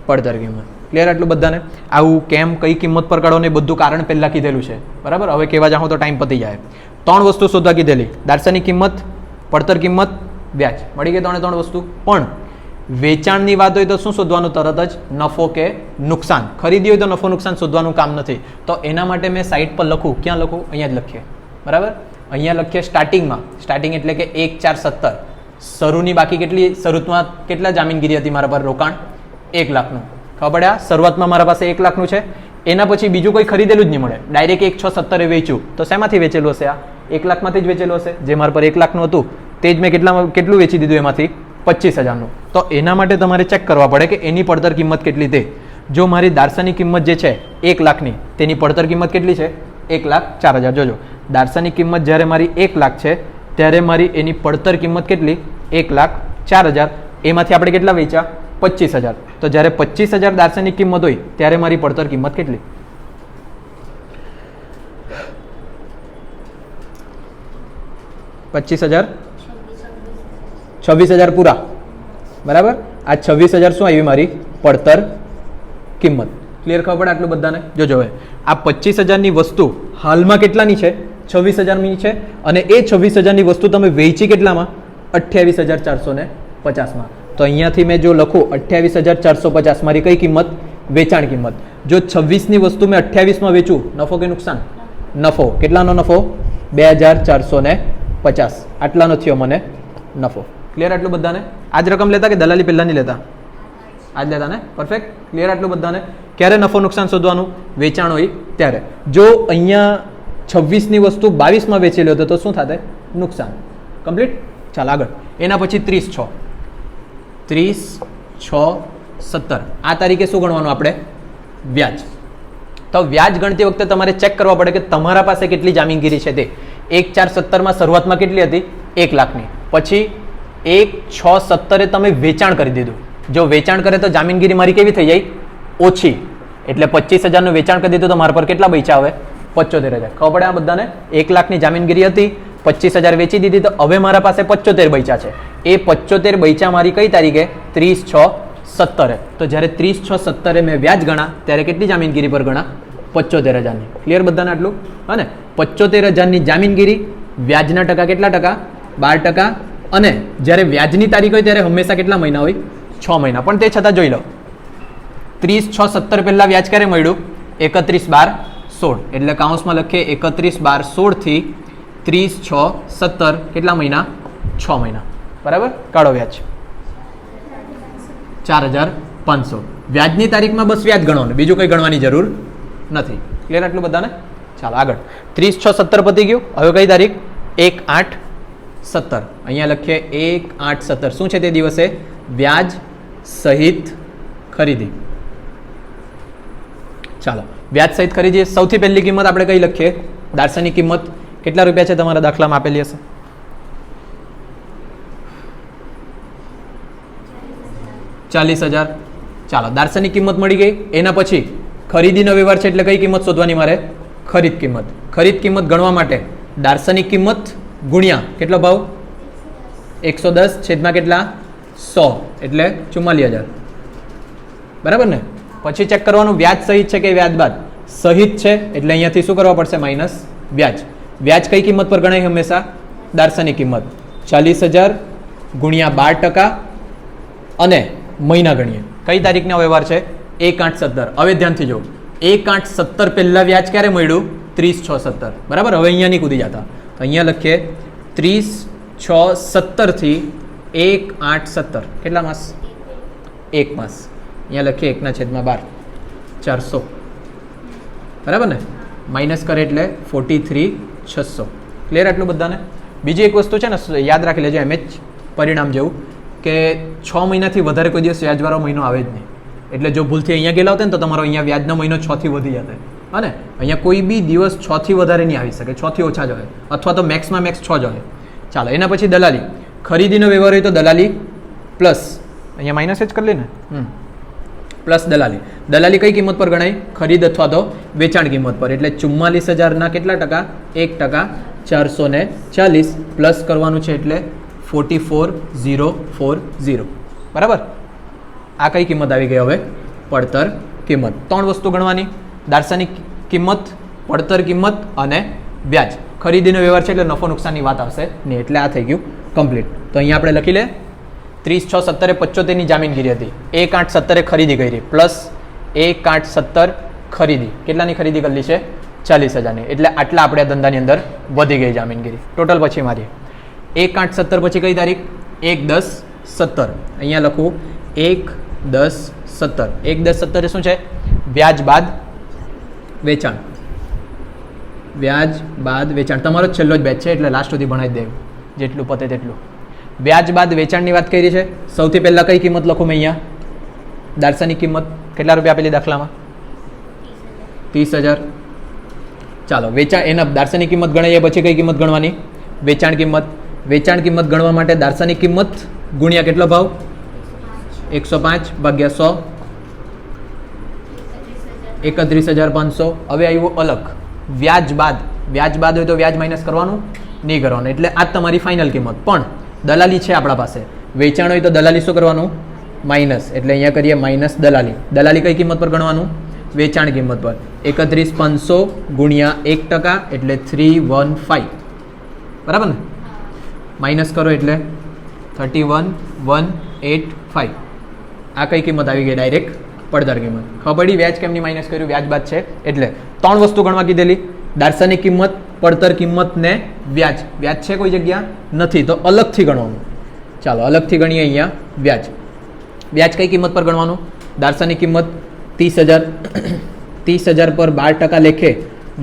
પડતર કિંમત. ક્લિયર? આટલું બધાને? આવું કેમ, કઈ કિંમત પર કાઢો ને બધું કારણ પહેલા કીધેલું છે. બરાબર, હવે કહેવા જાઉં તો ટાઈમ પતી જાય. 3 વસ્તુ શોધવા કીધેલી: દાર્શનિક કિંમત, પડતર કિંમત, વ્યાજ. મળી ગઈ 3 વસ્તુ. પણ વેચાણની વાત હોય તો શું શોધવાનું? તરત જ નફો કે નુકસાન. ખરીદી હોય તો નફો નુકસાન શોધવાનું કામ નથી. તો એના માટે મેં સાઈડ પર લખું. ક્યાં લખું? અહીંયા જ લખીએ. બરાબર, અહીંયા લખીએ સ્ટાર્ટિંગમાં. સ્ટાર્ટિંગ એટલે કે 1 4 17. શરૂની બાકી કેટલી? શરૂઆતમાં કેટલા જામીનગીરી હતી મારા પર? રોકાણ 1 લાખનું. ખબર પડ્યા? શરૂઆતમાં મારા પાસે 1 લાખનું છે. એના પછી બીજું કોઈ ખરીદેલું જ નહીં મળે. ડાયરેક્ટ 1 6 17 વેચ્યું તો શેમાંથી વેચેલું હશે? આ 1 લાખમાંથી જ વેચેલું હશે. જે મારા પર 1 લાખનું હતું તે જ મેં કેટલું વેચી દીધું? એમાંથી 25000નું. તો એના માટે તમારે ચેક કરવા પડે કે એની પડતર કિંમત કેટલી તે. જો મારી દાર્શનિક કિંમત જે છે 1 લાખની, તેની પડતર કિંમત કેટલી છે? 1,04,000. જોજો, દાર્શનિક કિંમત જ્યારે મારી 1 લાખ છે ત્યારે મારી એની પડતર કિંમત કેટલી? 1,04,000. એમાંથી આપણે કેટલા વેચ્યા? 25000. તો જ્યારે 25000 દાર્શનિક કિંમત હોય ત્યારે મારી પડતર કિંમત કેટલી? 25000 26000 પૂરા. બરાબર, આ 26000 શું આવી? મારી પડતર કિંમત. ક્લિયર? ખબર પડે આટલું બધાને? જોજો હવે આ 25000ની વસ્તુ હાલમાં કેટલાની છે? 26000ની છે. અને એ 26000ની વસ્તુ તમે વેચી કેટલામાં? 28450માં. તો અહીંયાથી મેં જો લખું 28450 મારી કઈ કિંમત? વેચાણ કિંમત. જો 26ની વસ્તુ મેં 28માં વેચું, નફો કે નુકસાન? નફો. કેટલાનો નફો? 2450. આટલાનો થયો મને નફો. ક્લિયર? આટલું બધાને? આજ રકમ લેતા કે દલાલી પહેલા નહીં લેતા? આજ લેતા ને? પરફેક્ટ. ક્લિયર? આટલું બધાને? ક્યારે નફો નુકસાન શોધવાનું? વેચાણ હોય ત્યારે. જો અહીંયા 26ની વસ્તુ 22માં વેચેલી હોત તો શું થાતે? નુકસાન. કમ્પ્લીટ? ચાલ આગળ. એના પછી 30 6 17. આ તારીખે શું ગણવાનું આપણે? વ્યાજ. તો વ્યાજ ગણતી વખતે તમારે ચેક કરવા પડે કે તમારા પાસે કેટલી જામીનગીરી છે તે. 1 4 17માં શરૂઆતમાં કેટલી હતી? 1 લાખની. પછી 1 6 17 તમે વેચાણ કરી દીધું. જો વેચાણ કરે તો જામીનગીરી મારી કેવી થઈ જાય? ઓછી. એટલે 25000નું વેચાણ કરી દીધું તો મારા પર કેટલા બચ્યા? હવે 75000. ખબર પડે આ બધાને? 1 લાખની જામીનગીરી હતી, 25000 વેચી દીધી તો હવે મારા પાસે 75 બચ્યા છે. એ 75 બચ્યા મારી કઈ તારીખે? 30 6 17. તો જ્યારે 30 6 17 મેં વ્યાજ ગણા ત્યારે કેટલી જામીનગીરી પર ગણા? 75000ની. ક્લિયર બધાને આટલું? હા ને? 75000ની જામીનગીરી, વ્યાજના ટકા કેટલા ટકા? 12%. અને જ્યારે વ્યાજની તારીખ હોય ત્યારે હંમેશા કેટલા મહિના હોય? 6 મહિના. પણ તે છતાં જોઈ લો, 30/6/17 પહેલા વ્યાજ ક્યારે મળ્યું? 31/12/16 એટલે કાઉન્સમાં લખીએ 31/12/16 થી 30/6/17 કેટલા મહિના? 6 મહિના. બરાબર, કાઢો વ્યાજ 4,500. વ્યાજની તારીખમાં બસ વ્યાજ ગણવાનું, બીજું કંઈ ગણવાની જરૂર નથી. ક્લિયર આટલું બધાને? ચાલો આગળ. 30/6/17 પતી ગયું. હવે કઈ તારીખ? 1/8/17. અહીંયા લખીએ 1/8/17. શું છે તે દિવસે? વ્યાજ સહિત ખરીદી. ચાલો, વ્યાજ સહિત ખરીદી. સૌથી પહેલી કિંમત આપણે કઈ લખીએ? દાર્શનિક કિંમત. કેટલા રૂપિયા છે તમારા દાખલામાં આપેલી હશે? 40,000. ચાલો, દાર્શનિક કિંમત મળી ગઈ. એના પછી ખરીદીનો વ્યવહાર છે એટલે કઈ કિંમત શોધવાની મારે? ખરીદ કિંમત. ખરીદ કિંમત ગણવા માટે દાર્શનિક કિંમત ગુણ્યા કેટલો ભાવ? 110 છેદમાં કેટલા? 100 એટલે 44,000. બરાબર ને? પછી ચેક કરવાનું વ્યાજ સહિત છે કે વ્યાજ બાદ? સહિત છે એટલે અહીંયાથી શું કરવા પડશે? માઇનસ વ્યાજ. વ્યાજ કઈ કિંમત પર ગણાય હંમેશા? દાર્શનિક કિંમત. 40,000 ગુણ્યા 12% અને મહિના ગણીએ. કઈ તારીખનો વ્યવહાર છે? 1/8/17. હવે ધ્યાનથી જો, 1/8/17 પહેલા વ્યાજ ક્યારે મળ્યું? 30/6/17. બરાબર. હવે અહીંયાની કૂદી જતા તો અહીંયા લખીએ 30/6/17 થી 1/8/17 કેટલા માસ? 1 માસ. અહીંયા લખીએ 1/12 400. બરાબર ને? માઇનસ કરે એટલે 43,600. ક્લિયર આટલું બધાને? બીજી એક વસ્તુ છે ને, યાદ રાખી લેજો, એમ જ પરિણામ જેવું કે 6 મહિનાથી વધારે કોઈ દિવસ વ્યાજવાળો મહિનો આવે જ નહીં. એટલે જો ભૂલથી અહીંયા ગયેલા હોત ને તો તમારો અહીંયા વ્યાજનો મહિનો 6 થી વધી જતો. અને અહીંયા કોઈ બી દિવસ 6 થી વધારે નહીં આવી શકે, 6 થી ઓછા જ હોય, અથવા તો મેક્સમાં મેક્સ 6 જ હોય. ચાલો, એના પછી દલાલી. ખરીદીનો વ્યવહાર હોય તો દલાલી પ્લસ, અહીંયા માઇનસ જ કરી લે ને, પ્લસ દલાલી. દલાલી કઈ કિંમત પર ગણાય? ખરીદ અથવા તો વેચાણ કિંમત પર. એટલે 44,000 કેટલા ટકા? 1%. 440 પ્લસ કરવાનું છે એટલે 44,040. બરાબર. આ કઈ કિંમત આવી ગઈ હવે? પડતર કિંમત. 3 વસ્તુ ગણવાની: દાર્શનિક કિંમત, પડતર કિંમત અને વ્યાજ. ખરીદીનો વ્યવહાર છે એટલે નફો નુકસાનની વાત આવશે નહીં. એટલે આ થઈ ગયું કમ્પ્લીટ. તો અહીંયા આપણે લખી લે 30/6/17 75ની જામીનગીરી હતી, 1/8/17 ખરીદી કરી પ્લસ 1/8/17 ખરીદી. કેટલાની ખરીદી કરેલી છે? 40,000ની. એટલે આટલા આપણે ધંધાની અંદર વધી ગઈ જામીનગીરી. ટોટલ પછી મારી 1/8/17 પછી કઈ તારીખ? 1/10/17. અહીંયા લખું 1/10/17. 1/10/17 શું છે? વ્યાજ બાદ વેચાણ. વ્યાજ બાદ વેચાણ તમારો છેલ્લો જ બેચ છે એટલે લાસ્ટ સુધી ભણાવી દેવું, જેટલું પતે તેટલું. વ્યાજ બાદ વેચાણની વાત કરી છે. સૌથી પહેલાં કઈ કિંમત લખું મેં અહીંયા? દાર્શનિક કિંમત. કેટલા રૂપિયા આપેલી દાખલામાં? 30,000. ચાલો, વેચાણ એના દાર્શનિક કિંમત ગણાઈએ પછી કઈ કિંમત ગણવાની? વેચાણ કિંમત. વેચાણ કિંમત ગણવા માટે દાર્શનિક કિંમત ગુણ્યા કેટલો ભાવ? 105 ભાગ્યા 100 31,500. હવે આવ્યું અલગ. વ્યાજ બાદ. વ્યાજ બાદ હોય તો વ્યાજ માઇનસ કરવાનું નહીં કરવાનું. એટલે આ તમારી ફાઇનલ કિંમત. પણ દલાલી છે આપણા પાસે. વેચાણ હોય તો દલાલી શું કરવાનું? માઇનસ. એટલે અહીંયા કરીએ માઇનસ દલાલી. દલાલી કઈ કિંમત પર ગણવાનું? વેચાણ કિંમત પર. 31,500 ગુણ્યા 1% એટલે 315. બરાબર ને? માઇનસ કરો એટલે 31,185. આ કઈ કિંમત આવી ગઈ? ડાયરેક્ટ પડતર કિંમત. ખબર પડી વ્યાજ કેમની માઇનસ કર્યું? વ્યાજ બાદ છે એટલે. 3 વસ્તુ ગણવા કીધેલી: દાર્શનિક કિંમત, પડતર કિંમત ને વ્યાજ. વ્યાજ છે કોઈ જગ્યા? નથી, તો અલગથી ગણવાનું. ચાલો, અલગથી ગણીએ. અહીંયા વ્યાજ. વ્યાજ કઈ કિંમત પર ગણવાનું? દાર્શનિક કિંમત 30,000. 30,000 પર 12% લેખે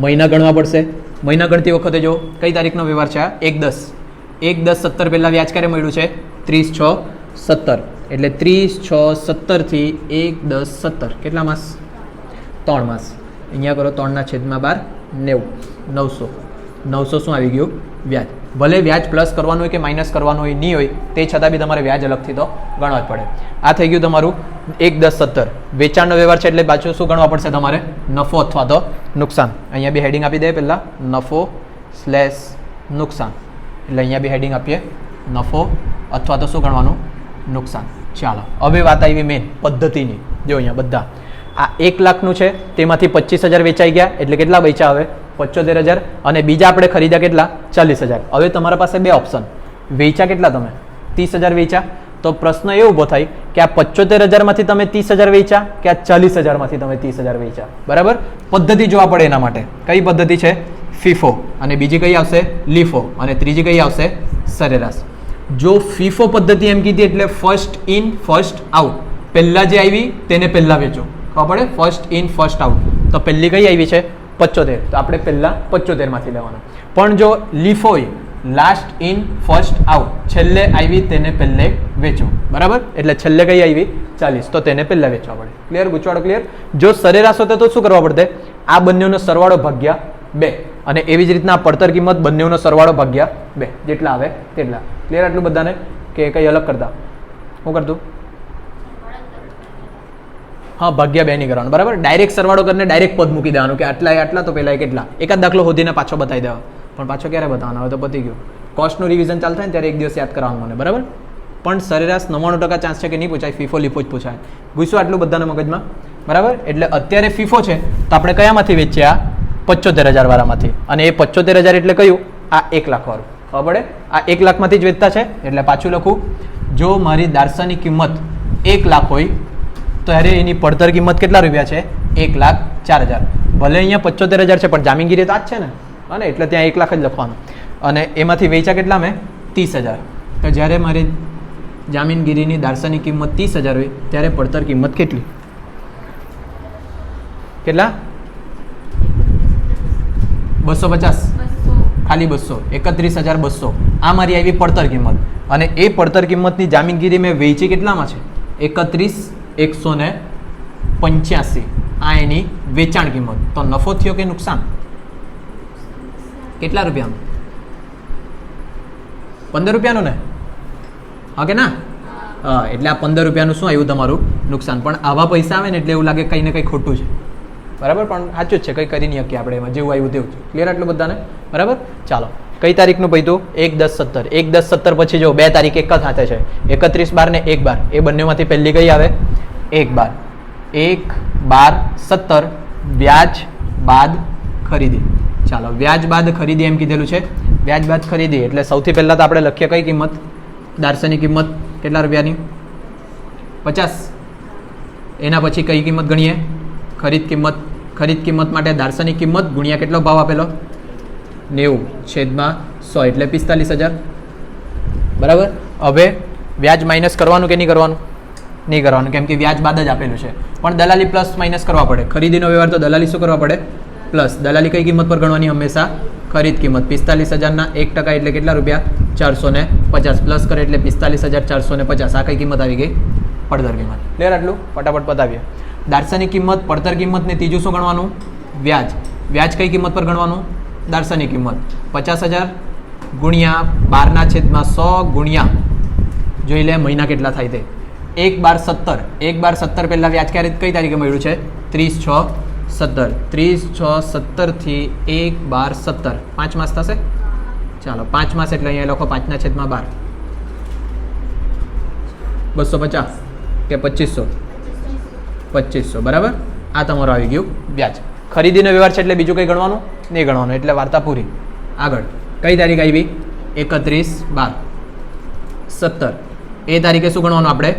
મહિના ગણવા પડશે. મહિના ગણતી વખતે જો કઈ તારીખનો વ્યવહાર છે? 1/10/17 પહેલાં વ્યાજ ક્યારે મળ્યું છે? 30/6/17. એટલે 30/6/17 થી 1/10/17 કેટલા માસ? 3 માસ. અહીંયા કરો 3/12 90. 900 શું આવી ગયું? વ્યાજ. ભલે વ્યાજ પ્લસ કરવાનું હોય કે માઇનસ કરવાનું હોય નહીં હોય, તે છતાં બી તમારે વ્યાજ અલગથી તો ગણવા જ પડે. આ થઈ ગયું તમારું 1/10/17. વેચાણનો વ્યવહાર છે એટલે પાછું શું ગણવા પડશે તમારે? નફો અથવા તો નુકસાન. અહીંયા બી હેડિંગ આપી દે પહેલાં, નફો/નુકસાન. એટલે અહીંયા બી હેડિંગ આપીએ નફો અથવા તો શું ગણવાનું? નુકસાન. ચાલો, હવે વાત આવી મેન પદ્ધતિની. જો અહીંયા બધા આ 1 લાખનું છે, તેમાંથી 25,000 વેચાઈ ગયા એટલે કેટલા બચ્યા? હવે 75,000. અને બીજા આપણે ખરીદ્યા કેટલા? 40,000. હવે તમારા પાસે બે ઓપ્શન. વેચા કેટલા તમે? 30,000 વેચા. તો પ્રશ્ન એ ઊભો થાય કે આ 75,000માંથી તમે 30,000 વેચ્યા કે આ 40,000માંથી તમે 30,000 વેચ્યા. બરાબર, પદ્ધતિ જોવા પડે એના માટે. કઈ પદ્ધતિ છે? ફીફો. અને બીજી કઈ આવશે? લીફો. અને ત્રીજી કઈ આવશે? સરેરાશ. જો ફીફો પદ્ધતિ એમ કીધી એટલે ફર્સ્ટ ઇન ફર્સ્ટ આઉટ, પહેલા જે આવી તેને પહેલા વેચો. ખબર પડે? First in first out. તો પહેલી કઈ આવી છે? 75. તો આપણે પહેલા 75માંથી લેવાના. પણ જો લીફો હોય, લાસ્ટ ઇન ફર્સ્ટ આઉટ, છેલ્લે આવી તેને પહેલે વેચો. બરાબર, એટલે છેલ્લે કઈ આવી? 40, તો તેને પહેલા વેચવા પડે. ક્લિયર? ગુચવાડો ક્લિયર? જો સરેરાશ હોતે તો શું કરવા પડતે? આ બંનેનો સરવાળો ભાગ્યા 2, અને એવી જ રીતના પડતર કિંમત બંનેનો સરવાળો ભાગ્યા 2, જેટલા આવે તેટલા. ક્લિયર આટલું બધાને? કે કઈ અલગ કરતા? શું કરતું? હા, ભાગ્યા 2 નહીં કરવાનું. બરાબર, ડાયરેક્ટ સરવાળો કરીને ડાયરેક્ટ પદ મૂકી દેવાનું કે આટલા આટલા તો પહેલા કેટલા. એકાદ દાખલો શોધીને પાછો બતાવી દેવા. પણ પાછો ક્યારે બતાવવાનો? હવે તો પતી ગયું. કોસ્ટનું રિવિઝન ચાલુ થાય ને ત્યારે એક દિવસ યાદ કરવાનું મને. બરાબર, પણ સરેરાશ 99% ચાન્સ છે કે નહીં પૂછાય, ફીફો લીફો જ પૂછાય. ગુસ્સો આટલું બધાના મગજમાં. બરાબર, એટલે અત્યારે ફીફો છે તો આપણે કયામાંથી વેચ્યા? 75,000 વાળામાંથી. અને એ 75,000 એટલે કયું? આ 1 લાખ વાળું. ખબર પડે? આ 1 લાખમાંથી જ વેચતા છે એટલે પાછું લખું. જો મારી દારસાની કિંમત 1 લાખ હોય ત્યારે એની પડતર કિંમત કેટલા રૂપિયા છે? 1,04,000. ભલે અહીંયા 75,000 છે પણ જામીનગીરી તો આ જ છે ને, અને એટલે ત્યાં 1 લાખ જ લખવાનું. અને એમાંથી વેચા કેટલા મેં? 30,000. તો જ્યારે મારી જામીનગીરીની દારસાની કિંમત 30,000 હોય ત્યારે પડતર કિંમત કેટલી? કેટલા? 250. ખાલી 200. 31,200. આ મારી આવી પડતર કિંમત. અને એ પડતર કિંમતની જામીનગીરી મેં વેચી કેટલામાં છે? 31,185. આ એની વેચાણ કિંમત. તો નફો થયો કે નુકસાન? કેટલા રૂપિયાનું? 15 રૂપિયાનું ને? હા કે ના? હા, એટલે આ 15 રૂપિયાનું શું આવ્યું તમારું? નુકસાન. પણ આવા પૈસા આવે ને એટલે એવું લાગે કંઈ ને કંઈ ખોટું છે. બરાબર, પણ સાચું જ છે, કંઈ કરી નહીં શકીએ આપણે એમાં, જેવું આવ્યું તેવું છે. ક્લિયર આટલું બધાને? બરાબર, ચાલો. કઈ તારીખનું પૈતું? 1/10/17. 1/10/17 પછી જો 2 તારીખ એક જ હાથે છે, 31/12 ને 1/12. એ બંનેમાંથી પહેલી કઈ આવે? 1/12. 1/12/17 વ્યાજ બાદ ખરીદી. ચાલો, વ્યાજ બાદ ખરીદી એમ કીધેલું છે. વ્યાજ બાદ ખરીદી એટલે સૌથી પહેલાં તો આપણે લખીએ કઈ કિંમત? દારસાની કિંમત કેટલા રૂપિયાની? 50. એના પછી કઈ કિંમત ગણીએ? ખરીદ કિંમત. ખરીદ કિંમત માટે દારસાની કિંમત ગુણ્યા કેટલો ભાવ આપેલો? 90/100 એટલે 45,000. બરાબર, હવે વ્યાજ માઇનસ કરવાનું કે નહીં કરવાનું? નહીં કરવાનું, કેમ કે વ્યાજ બાદ જ આપેલું છે. પણ દલાલી પ્લસ માઇનસ કરવા પડે. ખરીદીનો વ્યવહાર તો દલાલી શું કરવા પડે? પ્લસ. દલાલી કઈ કિંમત પર ગણવાની? હંમેશા ખરીદ કિંમત. 45,000ના 1% એટલે કેટલા રૂપિયા? 450. પ્લસ કરે એટલે 45,450. આ કઈ કિંમત આવી ગઈ? પડતર કિંમત. ક્લિયર આટલું? ફટાફટ પતાવીએ. દારસાની કિંમત, પડતર કિંમત ને ત્રીજું શું ગણવાનું? વ્યાજ. વ્યાજ કઈ કિંમત પર ગણવાનું? દારસાની કિંમત. 50,000 ગુણ્યા 12/100 ગુણ્યા, જોઈ લે મહિના કેટલા થાય તે. 1/12/17. 1/12/17 પહેલાં વ્યાજ ક્યારે કઈ તારીખે મળ્યું છે? 30/6/17. 30/6/17 થી 1/12/17 5 માસ થશે. ચાલો, 5 માસ એટલે અહીંયા લખો 5/12. 250 કે 2500? 2500. બરાબર, આ તમારું આવી ગયું વ્યાજ. ખરીદીનો વ્યવહાર છે એટલે બીજું કંઈ ગણવાનું નહીં ગણવાનું, એટલે વાર્તા પૂરી. આગળ કઈ તારીખ આવી? 31/12/17. એ તારીખે શું ગણવાનું આપણે?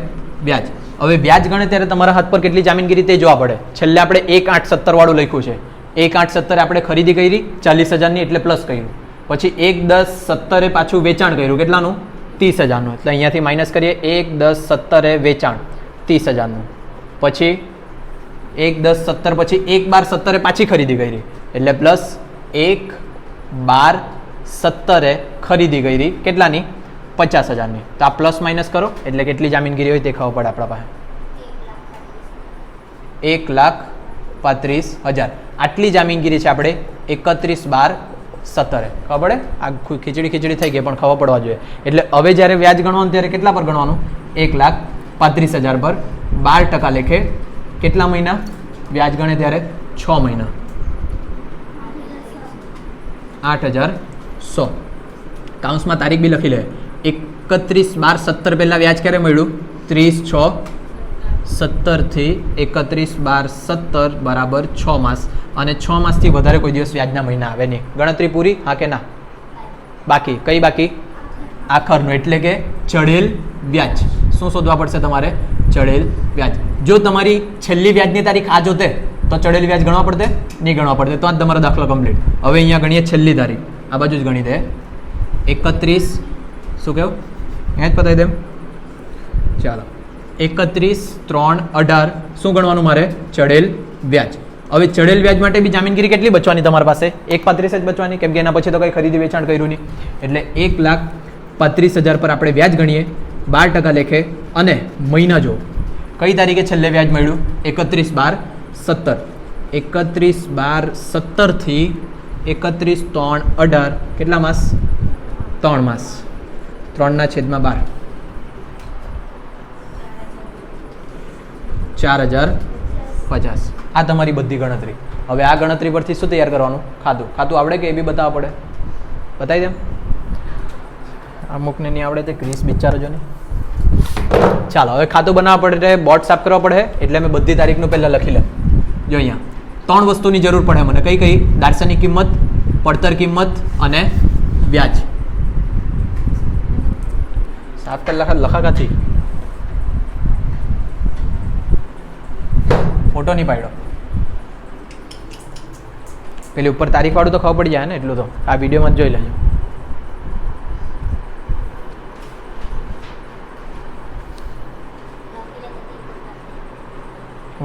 વ્યાજ. હવે વ્યાજ ગણે ત્યારે તમારા હાથ પર કેટલી જામીનગીરી તે જોવા પડે. છેલ્લે આપણે 1/8/17 વાળું લખ્યું છે. 1/8/17 આપણે ખરીદી કરી 40,000ની એટલે પ્લસ કર્યું. પછી 1/10/17 પાછું વેચાણ કર્યું. કેટલાનું? 30,000નું. એટલે અહીંયાથી માઇનસ કરીએ. 1/10/17 વેચાણ 30,000નું. પછી 1/10/17 પછી 1/12/17 પાછી ખરીદી કરી એટલે પ્લસ 1/12/17 ખરીદી કરી કેટલાની? 50,000ની. તો આ પ્લસ માઇનસ કરો એટલે કેટલી જામીનગીરી હોય તે ખબર પડે આપણા પાસે. 1,35,000. આટલી જામીનગીરી છે આપણે 31/12/17. ખબર પડે? આ ખીચડી થઈ ગઈ પણ ખબર પડવા જોઈએ. એટલે હવે જ્યારે વ્યાજ ગણવાનું ત્યારે કેટલા પર ગણવાનું? 1,35,000 પર 12% લેખે કેટલા મહિના વ્યાજ ગણે ત્યારે? 6 મહિના. 8,100. કાઉન્સમાં તારીખ બી લખી લે. 31/12/17 પહેલાં વ્યાજ ક્યારે મળ્યું? 30/6/17 થી 31/12/17 બરાબર 6 માસ. અને 6 માસથી વધારે કોઈ દિવસ વ્યાજના મહિના આવે નહીં. ગણતરી પૂરી? હા કે ના? બાકી કઈ બાકી? આખરનું, એટલે કે ચઢેલ વ્યાજ. શું શોધવા પડશે તમારે? ચડેલ વ્યાજ. જો તમારી છેલ્લી વ્યાજની તારીખ આ જોતે તો ચડેલ વ્યાજ ગણવા પડતે? નહીં ગણવા પડતે. તો આ તમારો દાખલો કમ્પ્લીટ. હવે અહીંયા ગણીએ છેલ્લી તારીખ, આ બાજુ જ ગણી દે 31 શું કહ્યું અહીંયા જ પતાવી દેમ. ચાલો 31/3/18 શું ગણવાનું મારે? ચડેલ વ્યાજ. હવે ચડેલ વ્યાજ માટે બી જામીનગીરી કેટલી બચવાની તમારી પાસે? 1.35 જ બચવાની, કેમ કે એના પછી તો કંઈ ખરીદી વેચાણ કર્યું નહીં. એટલે 1,35,000 પર આપણે વ્યાજ ગણીએ 12% લેખે. અને મહિના જો કઈ તારીખે છેલ્લે વ્યાજ મળ્યું? 31/12/17. 31/12/17 થી 31/3/18 કેટલા માસ? 3 માસ. 3/12 4,050. આ તમારી બધી ગણતરી. હવે આ ગણતરી પરથી શું તૈયાર કરવાનું? ખાતું. ખાતું આવડે કે એ બી બતાવવા પડે? બતાવી દેમ. અમુકને નહીં આવડે તે ક્રિસ બિચારો જો ને. ચાલો હવે ખાતું બનાવવા પડે, બોર્ડ સાફ કરવા પડે, એટલે મેં બધી તારીખનું પહેલાં લખી લઉં. જો અહીંયા 3 વસ્તુની જરૂર પડે મને. કઈ કઈ? દાર્શનિક કિંમત, પડતર કિંમત અને વ્યાજ. સાફ કરી લખા કાથી ફોટો નહીં પાડ્યો. પેલી ઉપર તારીખ વાળું તો ખબર પડી જાય ને, એટલું તો આ વિડીયોમાં જ જોઈ લેજો.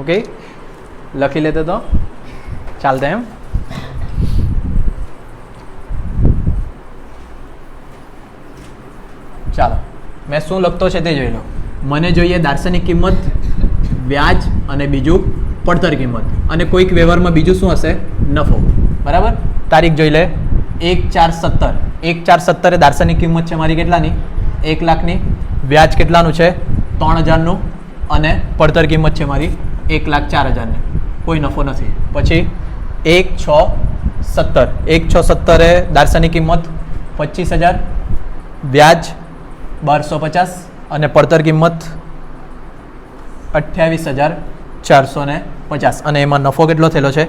ઓકે, લખી લેતે તો ચાલતા એમ. ચાલો મેં શું લખતો છે તે જોઈ લો. મને જોઈએ દાર્શનિક કિંમત, વ્યાજ અને બીજું પડતર કિંમત. અને કોઈક વ્યવહારમાં બીજું શું હશે? નફો. બરાબર. તારીખ જોઈ લે 1/4/17. 1/4/17 એ દાર્શનિક કિંમત છે મારી કેટલાની? 1 લાખની. વ્યાજ કેટલાનું છે? 3,000નું. અને પડતર કિંમત છે મારી 1,04,000ની. કોઈ નફો નથી. પછી 1/6/17. 1/6/17 એ દાર્શનિક કિંમત 25,000, વ્યાજ 1,250 અને પડતર કિંમત 28,450. અને એમાં નફો કેટલો થયેલો છે?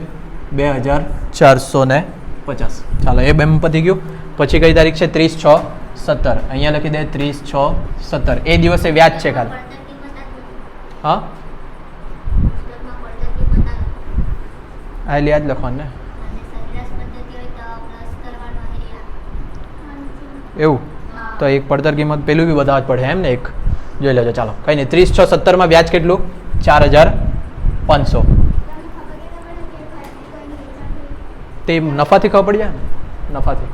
2,450. ચાલો એ બેમ પતી ગયું. પછી કઈ તારીખ છે? 30/6/17. અહીંયા લખી દે 30/6/17. એ દિવસે વ્યાજ છે ખાલી. હા યાદ લખવાનું ને એવું તો એક પડતર કિંમત પેલું બી બતાવવા જ પડે એમ ને. એક જોઈ લેજો. ચાલો કંઈ નહીં. 30/6/17 વ્યાજ કેટલું? 4,500. તે નફાથી ખબર પડી જાય ને. નફાથી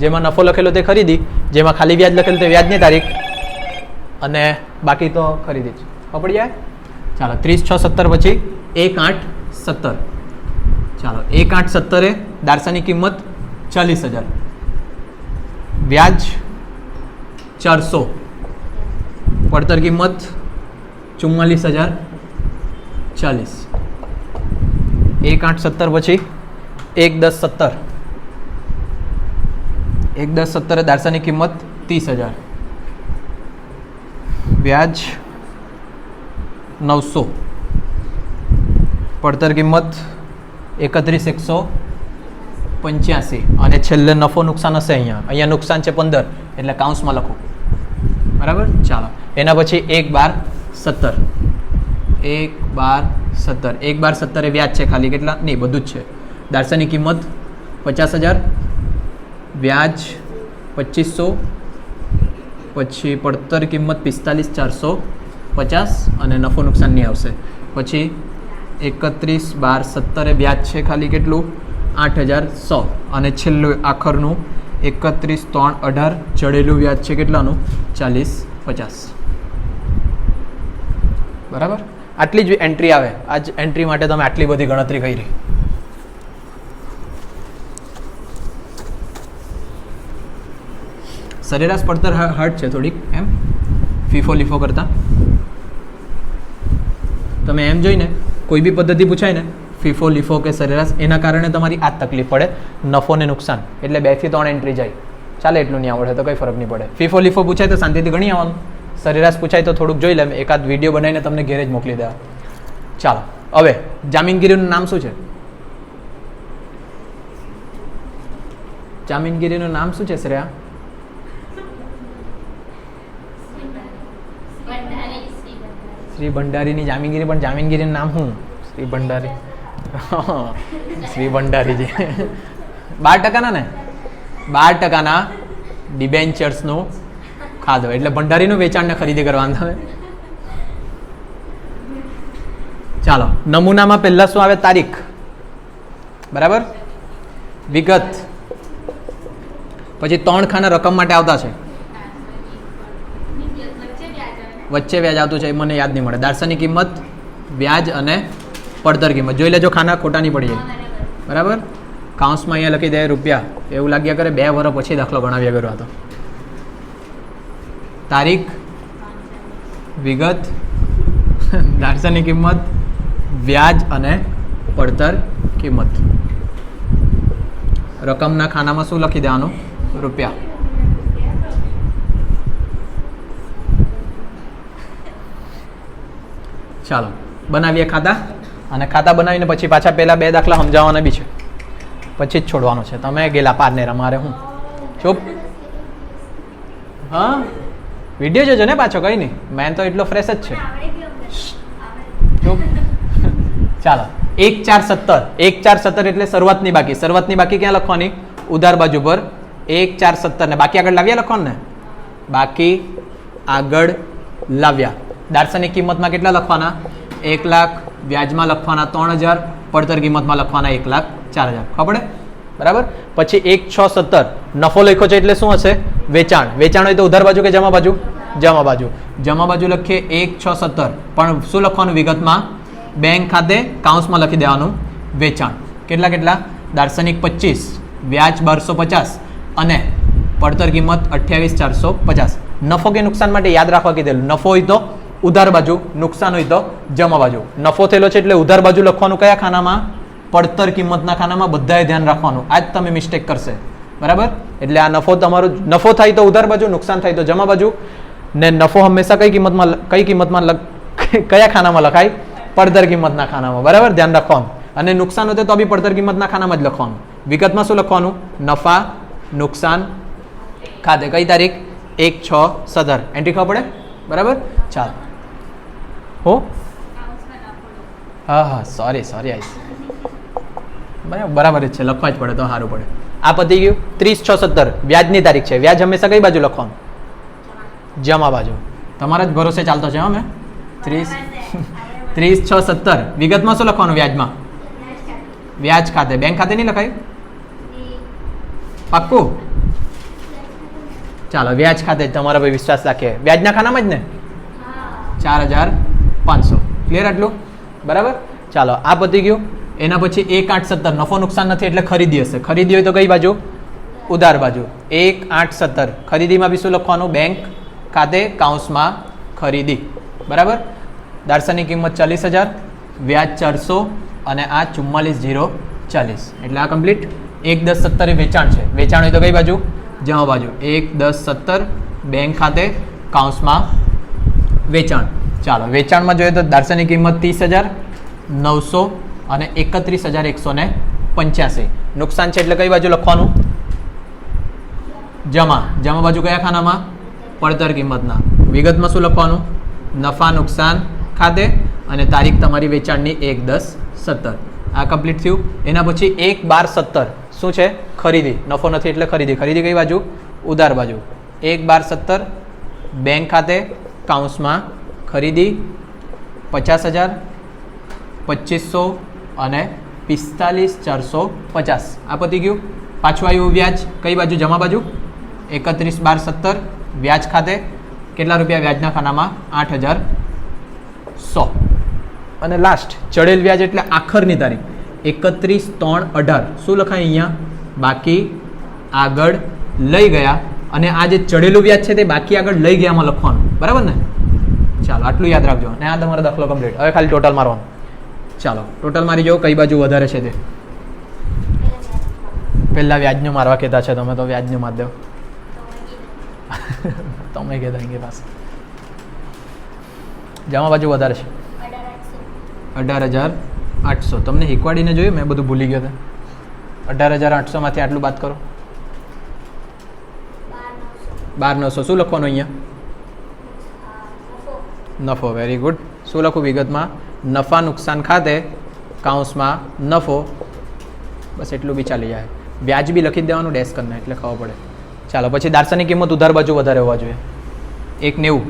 જેમાં નફો લખેલો તે ખરીદી, જેમાં ખાલી વ્યાજ લખેલું તે વ્યાજની તારીખ, અને બાકી તો ખરીદી જ. ખબર પડી જાય. ચાલો 30/6/17 પછી 1/8/17. ચાલો 1/8/17 એ દાર્શનિક કિંમત 40,000, વ્યાજ 400, પડતર કિંમત 44,040. 1/8/17 પછી 1/10/17. 1/10/17 એ દાર્શનિક કિંમત 30,000, વ્યાજ 900, પડતર કિંમત 31,185. અને છેલ્લે નફો નુકસાન હશે. અહીંયા નુકસાન છે 15, એટલે કાઉન્સમાં લખું. બરાબર. ચાલો એના પછી 1/12/17. 1/12/17. 1/12/17 એ વ્યાજ છે ખાલી. કેટલા? નહીં, બધું જ છે. દાર્શનિક કિંમત 50,000, વ્યાજ 2500, પછી પડતર કિંમત 45,450 અને નફો નુકસાન નહીં આવશે. પછી 31/12/17 એ વ્યાજ છે ખાલી. કેટલું? 8,100. અને છેલ્લું આખરનું 31/3/18 ચડેલું વ્યાજ છે કેટલાનું? 40,50. બરાબર. આટલી જ એન્ટ્રી આવે. આ જ એન્ટ્રી માટે તમે આટલી બધી ગણતરી કરી. સરેરાશ પડતર હાર્ડ છે થોડીક એમ, ફીફો લીફો કરતા. તમે એમ જોઈને કોઈ બી પદ્ધતિ પૂછાય ને, ફીફો લીફો કે સરેરાશ, એના કારણે તમારી આ તકલીફ પડે, નફો ને નુકસાન. એટલે 2 થી 3 એન્ટ્રી જાય. ચાલે એટલું નહીં આવડે તો કંઈ ફરક નહીં પડે. ફીફો લીફો પૂછાય તો શાંતિથી ગણી આવવાનું. સરેરાશ પૂછાય તો થોડુંક જોઈ લે. એકાદ વિડીયો બનાવીને તમને ઘેરે જ મોકલી દેવા. ચાલો હવે જામીનગીરીનું નામ શું છે? જામીનગીરીનું નામ શું છે શ્રેયા? શ્રી ભંડારીની જામીનગીરી, પણ જામીનગીરીનું નામ શું? શ્રી ભંડારી. શ્રી ભંડારીજી 12% ને 12% ડિબેન્ચર્સનું ખાધો એટલે ભંડારીનું વેચાણને ખરીદી કરવાનું આવે. ચાલો, નમૂનામાં પહેલા શું આવે? તારીખ. બરાબર. વિગત. પછી 3 ખાના રકમ માટે આવતા છે, વચ્ચે વ્યાજ આવતું છે, એ મને યાદ નહીં મળે. દાર્શનિક કિંમત, વ્યાજ અને પડતર કિંમત જોઈ લેજો, ખાના ખોટા નહીં પડી જાય. બરાબર. કાઉન્સમાં અહીંયા લખી દે રૂપિયા, એવું લાગ્યા કરે 2 વર્ષ પછી દાખલો ગણાવ્યા કર્યો હતો. તારીખ, વિગત, દાર્શનિક કિંમત, વ્યાજ અને પડતર કિંમત. રકમના ખાનામાં શું લખી દેવાનું? રૂપિયા. ચાલો બનાવીએ ખાતા, અને ખાતા બનાવીને પછી પાછા પહેલા 2 દાખલા સમજાવવાના બી છે, પછી જ છોડવાનું છે. તમે ગેલા પારને રમારે હું ચૂપ. હા, વિડીયો જોજો ને પાછો, કંઈ નહીં, મેન તો એટલો ફ્રેશ જ છે. ચૂપ. ચાલો 1 4 17. 1 4 17 એટલે શરૂઆતની બાકી. શરૂઆતની બાકી ક્યાં લખવાની? ઉધાર બાજુ પર 1 4 17 ને બાકી આગળ લાવ્યા લખવાનું ને, બાકી આગળ લાવ્યા. દાર્શનિક કિંમતમાં કેટલા લખવાના? 1 લાખ. વ્યાજમાં લખવાના 3000. પડતર કિંમતમાં લખવાના 1,04,000. ખબર પડે? બરાબર. પછી 1 6 17 નફો લખ્યો છે એટલે શું હશે? વેચાણ. વેચાણ હોય તો ઉધાર બાજુ કે જમા બાજુ? જમા બાજુ. જમા બાજુ લખીએ 1 6 17, પણ શું લખવાનું વિગતમાં? બેંક ખાતે કાઉન્સમાં લખી દેવાનું વેચાણ. કેટલા કેટલા? દાર્શનિક 25, વ્યાજ 1250 અને પડતર કિંમત 28,450. નફો કે નુકસાન માટે યાદ રાખવા કીધેલું. નફો હોય તો ઉધાર બાજુ, નુકસાન હોય તો જમા બાજુ. નફો થયેલો છે એટલે ઉધાર બાજુ લખવાનું કયા ખાનામાં? પડતર કિંમતના ખાનામાં. બધાએ ધ્યાન રાખવાનું, આ જ તમે મિસ્ટેક કરશે. બરાબર. એટલે આ નફો તમારો, નફો થાય તો ઉધાર બાજુ, નુકસાન થાય તો જમા બાજુ. ને નફો હંમેશા કઈ કિંમતમાં કયા ખાનામાં લખાય? પડતર કિંમતના ખાનામાં. બરાબર, ધ્યાન રાખવાનું. અને નુકસાન હોય તો બી પડતર કિંમતના ખાનામાં જ લખવાનું. વિગતમાં શું લખવાનું? નફા નુકસાન ખાતે. કઈ તારીખ? 1 6 17. એન્ટ્રી ખબર પડે? બરાબર. ચાલ હો, હા હા, સોરી આઈસ. બરાબર જ છે, લખવા જ પડે તો સારું પડે. આ પતી ગયું. 30 6 17 વ્યાજની તારીખ છે. વ્યાજ હંમેશા કઈ બાજુ લખવાનું? જમા બાજુ. તમારા જ ભરોસે ચાલતો છે. અમે 30 6 17 વિગતમાં શું લખવાનું? વ્યાજમાં વ્યાજ ખાતે. બેંક ખાતે નહીં લખાય? પાક્કું? ચાલો, વ્યાજ ખાતે તમારા પર વિશ્વાસ રાખીએ. વ્યાજના ખાનામાં જ ને? 4,500. ક્લિયર આટલું? બરાબર. ચાલો, આ પતી ગયું. એના પછી 1 8 17 નફો નુકસાન નથી એટલે ખરીદી હશે. ખરીદી હોય તો કઈ બાજુ? ઉધાર બાજુ. 1 8 17 ખરીદીમાં બી શું લખવાનું? બેંક ખાતે કાઉન્સમાં ખરીદી. બરાબર. દાર્શનિક કિંમત 40,000, વ્યાજ 400 અને આ 44,040. એટલે આ કમ્પ્લીટ. 1 10 17 એ વેચાણ છે. વેચાણ હોય તો કઈ બાજુ? જમા બાજુ. 1 10 17 બેંક ખાતે કાઉન્સમાં વેચાણ. ચાલો, વેચાણમાં જોઈએ તો દાર્શનિક કિંમત 30,900 અને 31,185. નુકસાન છે એટલે કઈ બાજુ લખવાનું? જમા. જમા બાજુ કયા ખાનામાં? પડતર કિંમતના. વિગતમાં શું લખવાનું? નફા નુકસાન ખાતે અને તારીખ તમારી વેચાણની 1 10 17. આ કમ્પ્લીટ થયું. એના પછી 1 12 17 શું છે? ખરીદી. નફો નથી એટલે ખરીદી. ખરીદી કઈ બાજુ? ઉધાર બાજુ. 1 12 17 બેંક ખાતે કાઉન્સમાં ખરીદી 50,000, 2500 અને 45,450. આ પતી ગયું. પાછું આવ્યું વ્યાજ. કઈ બાજુ? જમા બાજુ. 31 12 17 વ્યાજ ખાતે કેટલા રૂપિયા? વ્યાજના ખાનામાં 8,100. અને લાસ્ટ ચડેલ વ્યાજ એટલે આખરની તારીખ 31 3 18. શું લખાય અહીંયા? બાકી આગળ લઈ ગયા. અને આ જે ચડેલું વ્યાજ છે તે બાકી આગળ લઈ ગયામાં લખવાનું. બરાબર ને? ચાલો, આટલું યાદ રાખજો. અને આ તમારો દાખલો કમ્પ્લીટ. હવે ખાલી ટોટલ મારવાનું. ચાલો, ટોટલ મારી જો કઈ બાજુ વધારે છે તે. પહેલા વ્યાજનું મારવા કહેતા છે તમે, તો વ્યાજનું માર દો. તમે કહેતા એની પાસે જમા બાજુ વધારે છે 18,800. તમને શીખવાડીને જોયું, મેં બધું ભૂલી ગયો હતો. 18,800 માંથી આટલું બાદ કરો. 12,900. શું લખવાનું અહીંયા? નફો. Very good. શું લખું વિગતમાં? નફા નુકસાન ખાતે કાઉન્સમાં નફો, બસ એટલું બી ચાલી જાય. વ્યાજ બી લખી જ દેવાનું ડેશ કરીને, એટલે ખબર પડે. ચાલો પછી દારસાની કિંમત ઉધાર બાજુ વધારે હોવા જોઈએ. 190.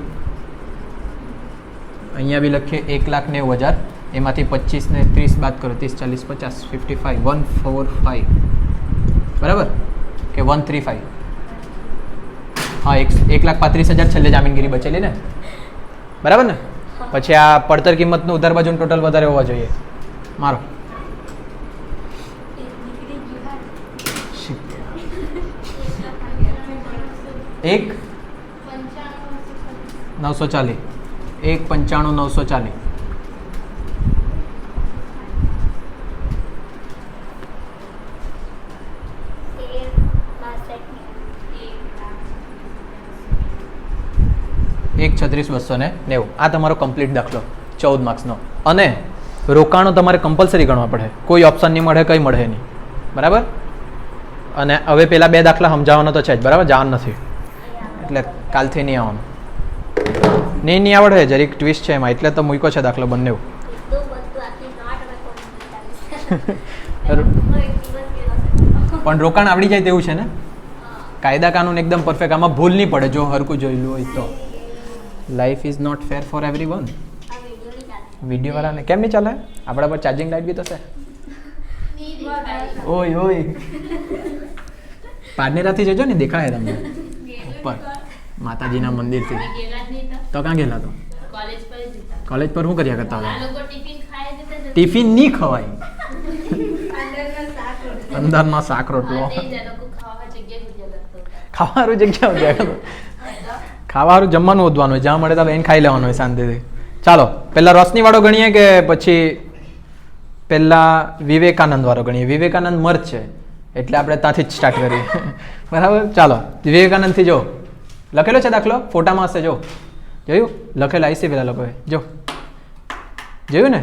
અહીંયા બી લખીએ 1,90,000. એમાંથી 25 ને 30 બાદ કરો, 30, 40, 50, 55, 145. બરાબર કે 135? હા, 1,35,000 છેલ્લે જામીનગીરી બચેલી ને, બરાબર ને? પછી આ પડતર કિંમતનું ઉધાર બાજુનું ટોટલ વધારે હોવા જોઈએ. મારો એક 940, 1,95,940. એક 36,290. આ તમારો કમ્પ્લીટ દાખલો 14 માર્ક્સનો. અને રોકાણો તમારે કમ્પલસરી ગણવા પડે, કોઈ ઓપ્શન નહીં મળે, કંઈ મળે નહીં, બરાબર? અને હવે પેલા 2 દાખલા સમજાવવાનો તો છે જ, બરાબર? જવાનું નથી, એટલે કાલથી નહીં આવવાનું. નહીં આવડે, જરીક ટ્વિસ્ટ છે એમાં, એટલે તો મૂક્યો છે દાખલો બંને. પણ રોકાણ આવડી જાય તેવું છે ને? કાયદા કાનૂન એકદમ પરફેક્ટ, આમાં ભૂલ નહીં પડે જો હરકું જોયેલું હોય તો. Life is not fair for everyone. Video વાળાને કેમ નહીં ચાલે? આપણા પર ચાર્જિંગ લાઈટ બી થશે. ઓય ઓય, પારનેરાથી જજો ને, દેખાય તમને ઉપર માતાજીના મંદિરથી. તો ક્યાં ગયેલા? તો કોલેજ પર શું કર્યા કરતા હતા? ટિફિન નહીં ખવાય, અંદરના શાક રોટલો ખાવાનું જગ્યા, ખાવાનું જમવાનું ઓદવાનું હોય, જ્યાં મળે તો એને ખાઈ લેવાનું હોય શાંતિથી. ચાલો પહેલા રોશની વાળો ગણીએ કે પછી પહેલા વિવેકાનંદ વાળો ગણીએ? વિવેકાનંદ મર્જ છે એટલે આપણે ત્યાંથી જ સ્ટાર્ટ કરીએ, બરાબર? ચાલો વિવેકાનંદથી જો લખેલો છે દાખલો, ફોટામાં હશે, જો જોયું? લખેલા આવી છે પેલા લોકોએ, જો જોયું ને?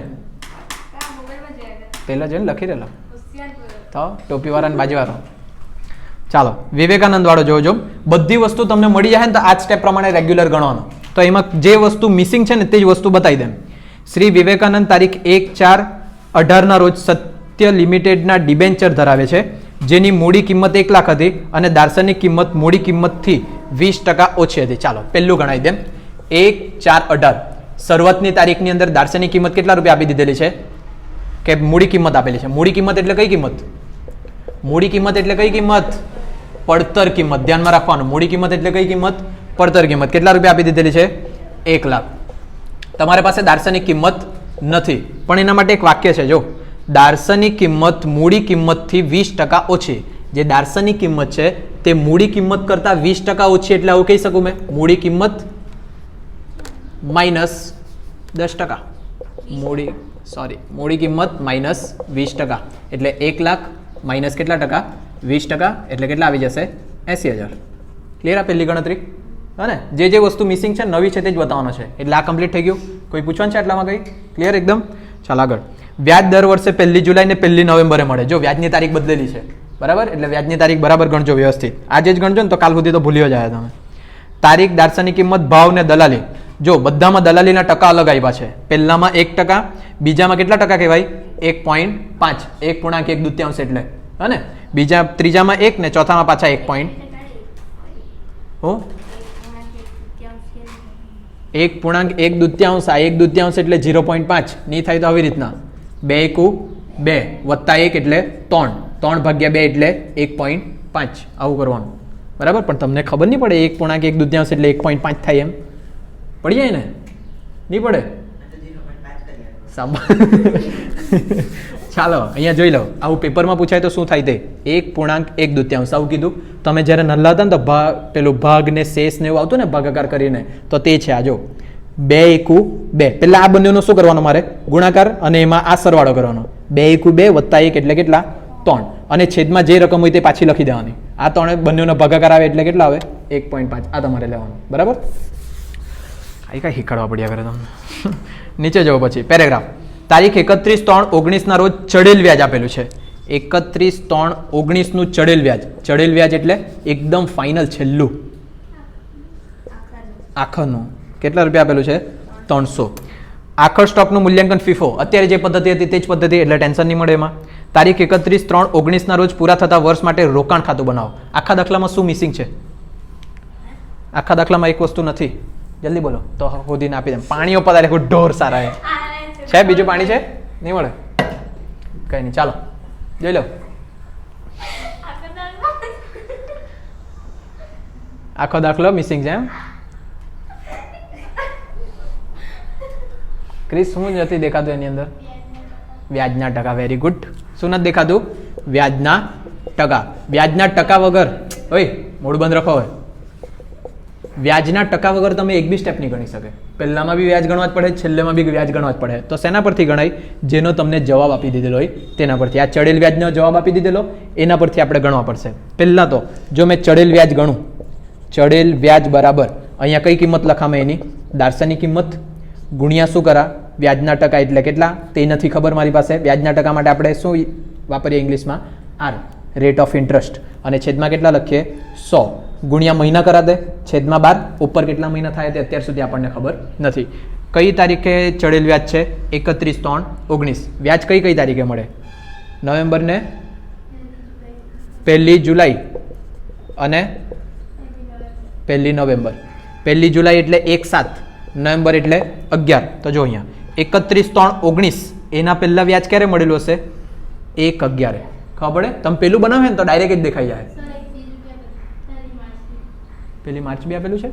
પહેલા જોઈને લખી રહેલો તો ટોપીવાળા ને બાજુવાળો. ચાલો વિવેકાનંદ વાળો જોજો. બધી વસ્તુ તમને મળી જાય ને તો આ જ સ્ટેપ પ્રમાણે રેગ્યુલર ગણવાનો. તો એમાં જે વસ્તુ મિસિંગ છે ને તે જ વસ્તુ બતાવી દેમ. શ્રી વિવેકાનંદ તારીખ 1/4/18 રોજ સત્ય લિમિટેડના ડિબેન્ચર ધરાવે છે, જેની મૂડી કિંમત 1 લાખ હતી અને દાર્શનિક કિંમત મૂડી કિંમતથી 20% ઓછી હતી. ચાલો પહેલું ગણાવી દેમ. 1/4/18 શરૂઆતની તારીખની અંદર દાર્શનિક કિંમત કેટલા રૂપિયા આપી દીધેલી છે? કે મૂડી કિંમત આપેલી છે. મૂડી કિંમત એટલે કઈ કિંમત? મૂડી કિંમત એટલે કઈ કિંમત? પડતર કિંમત. ધ્યાનમાં રાખવાનું, મૂડી કિંમત એટલે કઈ કિંમત? પડતર કિંમત. કેટલા રૂપિયા આપી દીધેલી છે? 1 લાખ. તમારી પાસે દાર્શનિક કિંમત નથી, પણ એના માટે એક વાક્ય છે, જો દાર્શનિક કિંમત મૂડી કિંમતથી 20% ઓછી. જે દાર્શનિક કિંમત છે તે મૂડી કિંમત કરતા 20% ઓછી, એટલે આવું કહી શકું મેં મૂડી કિંમત -10%. મૂડી કિંમત -20%, એટલે 1 લાખ માઇનસ કેટલા ટકા? 20%, એટલે કેટલા આવી જશે? 80,000. ક્લિયર? આ પહેલી ગણતરી. હા ને? જે જે વસ્તુ મિસિંગ છે નવી છે તે જ બતાવવાનો છે. એટલે આ કમ્પ્લીટ થઈ ગયું. કોઈ પૂછવાનું છે આટલામાં કંઈ? ક્લિયર એકદમ? ચાલો આગળ. વ્યાજ દર વર્ષે 1 જુલાઈ ને 1 નવેમ્બરે મળે. જો વ્યાજની તારીખ બદલેલી છે, બરાબર? એટલે વ્યાજની તારીખ બરાબર ગણજો વ્યવસ્થિત. આજે જ ગણજો ને તો કાલ સુધી તો ભૂલી જાય તમે. તારીખ, દાર્શનિક કિંમત, ભાવ ને દલાલી. જો બધામાં દલાલીના ટકા અલગ આવ્યા છે. પહેલામાં 1%, બીજામાં કેટલા ટકા કહેવાય? 1.5, 1.1 એટલે, હા ને? બીજા ત્રીજામાં 1 ને ચોથામાં પાછા 1 પોઈન્ટ 1.1 આ 1/2 એટલે 0.5 નહીં થાય તો આવી રીતના 2 વત્તા 1 એટલે 3 3/2 એટલે 1.5 આવું કરવાનું, બરાબર? પણ તમને ખબર નહીં પડે 1.1 એટલે 1.5 થાય એમ પડી જાય ને? નહીં પડે? ચાલો અહીંયા જોઈ લો. આવું પેપરમાં પૂછાય તો શું થાય તે? 1.1 આવું કીધું. તમે જ્યારે નલ્લા હતા ને તો પેલું ભાગ ને શેષ ને એવું આવતું ને ભાગાકાર કરીને, તો તે છે આ જો 2 પેલા આ બંનેનો શું કરવાનો મારે? ગુણાકાર, અને એમાં આ સરવાળો કરવાનો. 2 વત્તા 1 એટલે કેટલા? 3. અને છેદમાં જે રકમ હોય તે પાછી લખી દેવાની. આ 3 બંનેનો ભાગાકાર આવે એટલે કેટલા આવે? 1.5. આ તમારે લેવાનું, બરાબર? આ કઈ શીખવાડવા પડ્યા કરે તમને. નીચે જવો પછી પેરેગ્રાફ. તારીખ 31/3/19 રોજ ચડેલ વ્યાજ આપેલું છે. 31/3/19 ચડેલ વ્યાજ. ચડેલ વ્યાજ એટલે એકદમ ફાઇનલ છેલ્લું આખરનું. કેટલા રૂપિયા આપેલું છે? 300. આખર સ્ટોકનું મૂલ્યાંકન ફીફો અત્યારે જે પદ્ધતિ હતી તે જ પદ્ધતિ એટલે ટેન્શન નહીં મળે એમાં. તારીખ 31/3/19 ના રોજ પૂરા થતા વર્ષ માટે રોકાણ ખાતું બનાવો. આખા દાખલામાં શું મિસિંગ છે? આખા દાખલામાં એક વસ્તુ નથી. જલ્દી બોલો તો શોધીને આપી દે. પાણીઓ પધારે કોઈ ઢોર સારા છે બીજું પાણી છે નહીં મળે કઈ નહીં ચાલો જોઈ લો. આખો દાખલો મિસિંગ છે એમ ક્રિસ શું નથી દેખાતું એની અંદર? વ્યાજના ટકા. Very good. શું નથી દેખાતું? વ્યાજના ટકા. વ્યાજના ટકા વગર ઓય મૂળ બંધ રાખો. હવે વ્યાજના ટકા વગર તમે એક બી સ્ટેપ નહીં ગણી શકે. પહેલામાં બી વ્યાજ ગણવા જ પડે, છેલ્લેમાં બી વ્યાજ ગણવા જ પડે. તો શેના પરથી ગણાય? જેનો તમને જવાબ આપી દીધેલો હોય તેના પરથી. આ ચડેલ વ્યાજનો જવાબ આપી દીધેલો એના પરથી આપણે ગણવા પડશે. પહેલાં તો જો મેં ચડેલ વ્યાજ ગણું, ચડેલ વ્યાજ બરાબર અહીંયા કઈ કિંમત લખામે? એની દાર્શનિક કિંમત ગુણ્યા શું કરા? વ્યાજના ટકા એટલે કેટલા તે નથી ખબર મારી પાસે. વ્યાજના ટકા માટે આપણે શું વાપરીએ ઇંગ્લિશમાં? R, rate of interest. અને છેદમાં કેટલા લખીએ? 100 ગુણ્યા મહિના કરા દે છેદમાં 12. ઉપર કેટલા મહિના થાય તે અત્યાર સુધી આપણને ખબર નથી. કઈ તારીખે ચડેલ વ્યાજ છે? 31/3/19. વ્યાજ કઈ કઈ તારીખે મળે? નવેમ્બર ને 1 જુલાઈ અને 1 નવેમ્બર. 1 જુલાઈ એટલે 1/7, નવેમ્બર એટલે 11. તો જો અહીંયા 31/3/19 એના પહેલા વ્યાજ ક્યારે મળેલું હશે? 1/11. ખબર પડે? તમે પેલું બનાવે ને તો ડાયરેક્ટ જ દેખાઈ જાય. પેલી માર્ચ બી આપેલું છે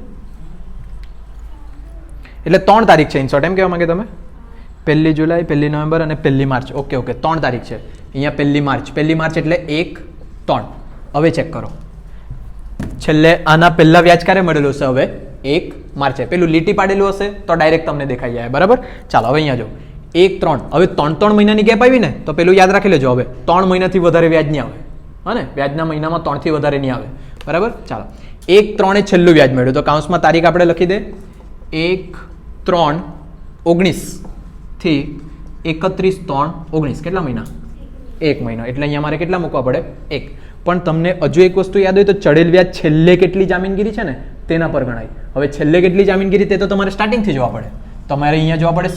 એટલે 3 તારીખ છે. ઇન્સોર્ટ એમ કહેવા માંગે તમે? 1 જુલાઈ, 1 નવેમ્બર અને 1 માર્ચ. ઓકે 3 તારીખ છે અહીંયા. 1 માર્ચ. 1 માર્ચ એટલે 1/3. હવે ચેક કરો છેલ્લે આના પહેલા વ્યાજ ક્યારે મળેલું હશે? હવે 1 માર્ચે. પેલું લીટી પાડેલું હશે તો ડાયરેક્ટ તમને દેખાઈ જાય. બરાબર. ચાલો હવે અહીંયા જો 1/3. હવે 3 મહિનાની ગેપ આવી ને તો પેલું યાદ રાખી લેજો. હવે 3 મહિનાથી વધારે વ્યાજ નહીં આવે. હા ને? વ્યાજના મહિનામાં 3 થી વધારે નહીં આવે. બરાબર. ચાલો 1/3 એ છેલ્લું વ્યાજ મળ્યું તો કૌંસમાં તારીખ આપણે લખી દે 1/3/19 થી 31/3/19. કેટલા મહિના? 1 મહિનો. એટલે અહીંયા મારે કેટલા મૂકવા પડે? 1. પણ તમને હજુ એક વસ્તુ યાદ હોય તો ચડેલ વ્યાજ છેલ્લે કેટલી જામીનગીરી છે ને તેના પર ગણાય. હવે છેલ્લે કેટલી જામીનગીરી તે તો તમારે સ્ટાર્ટિંગથી જોવા પડે. તમારે અહીંયા જોવા પડે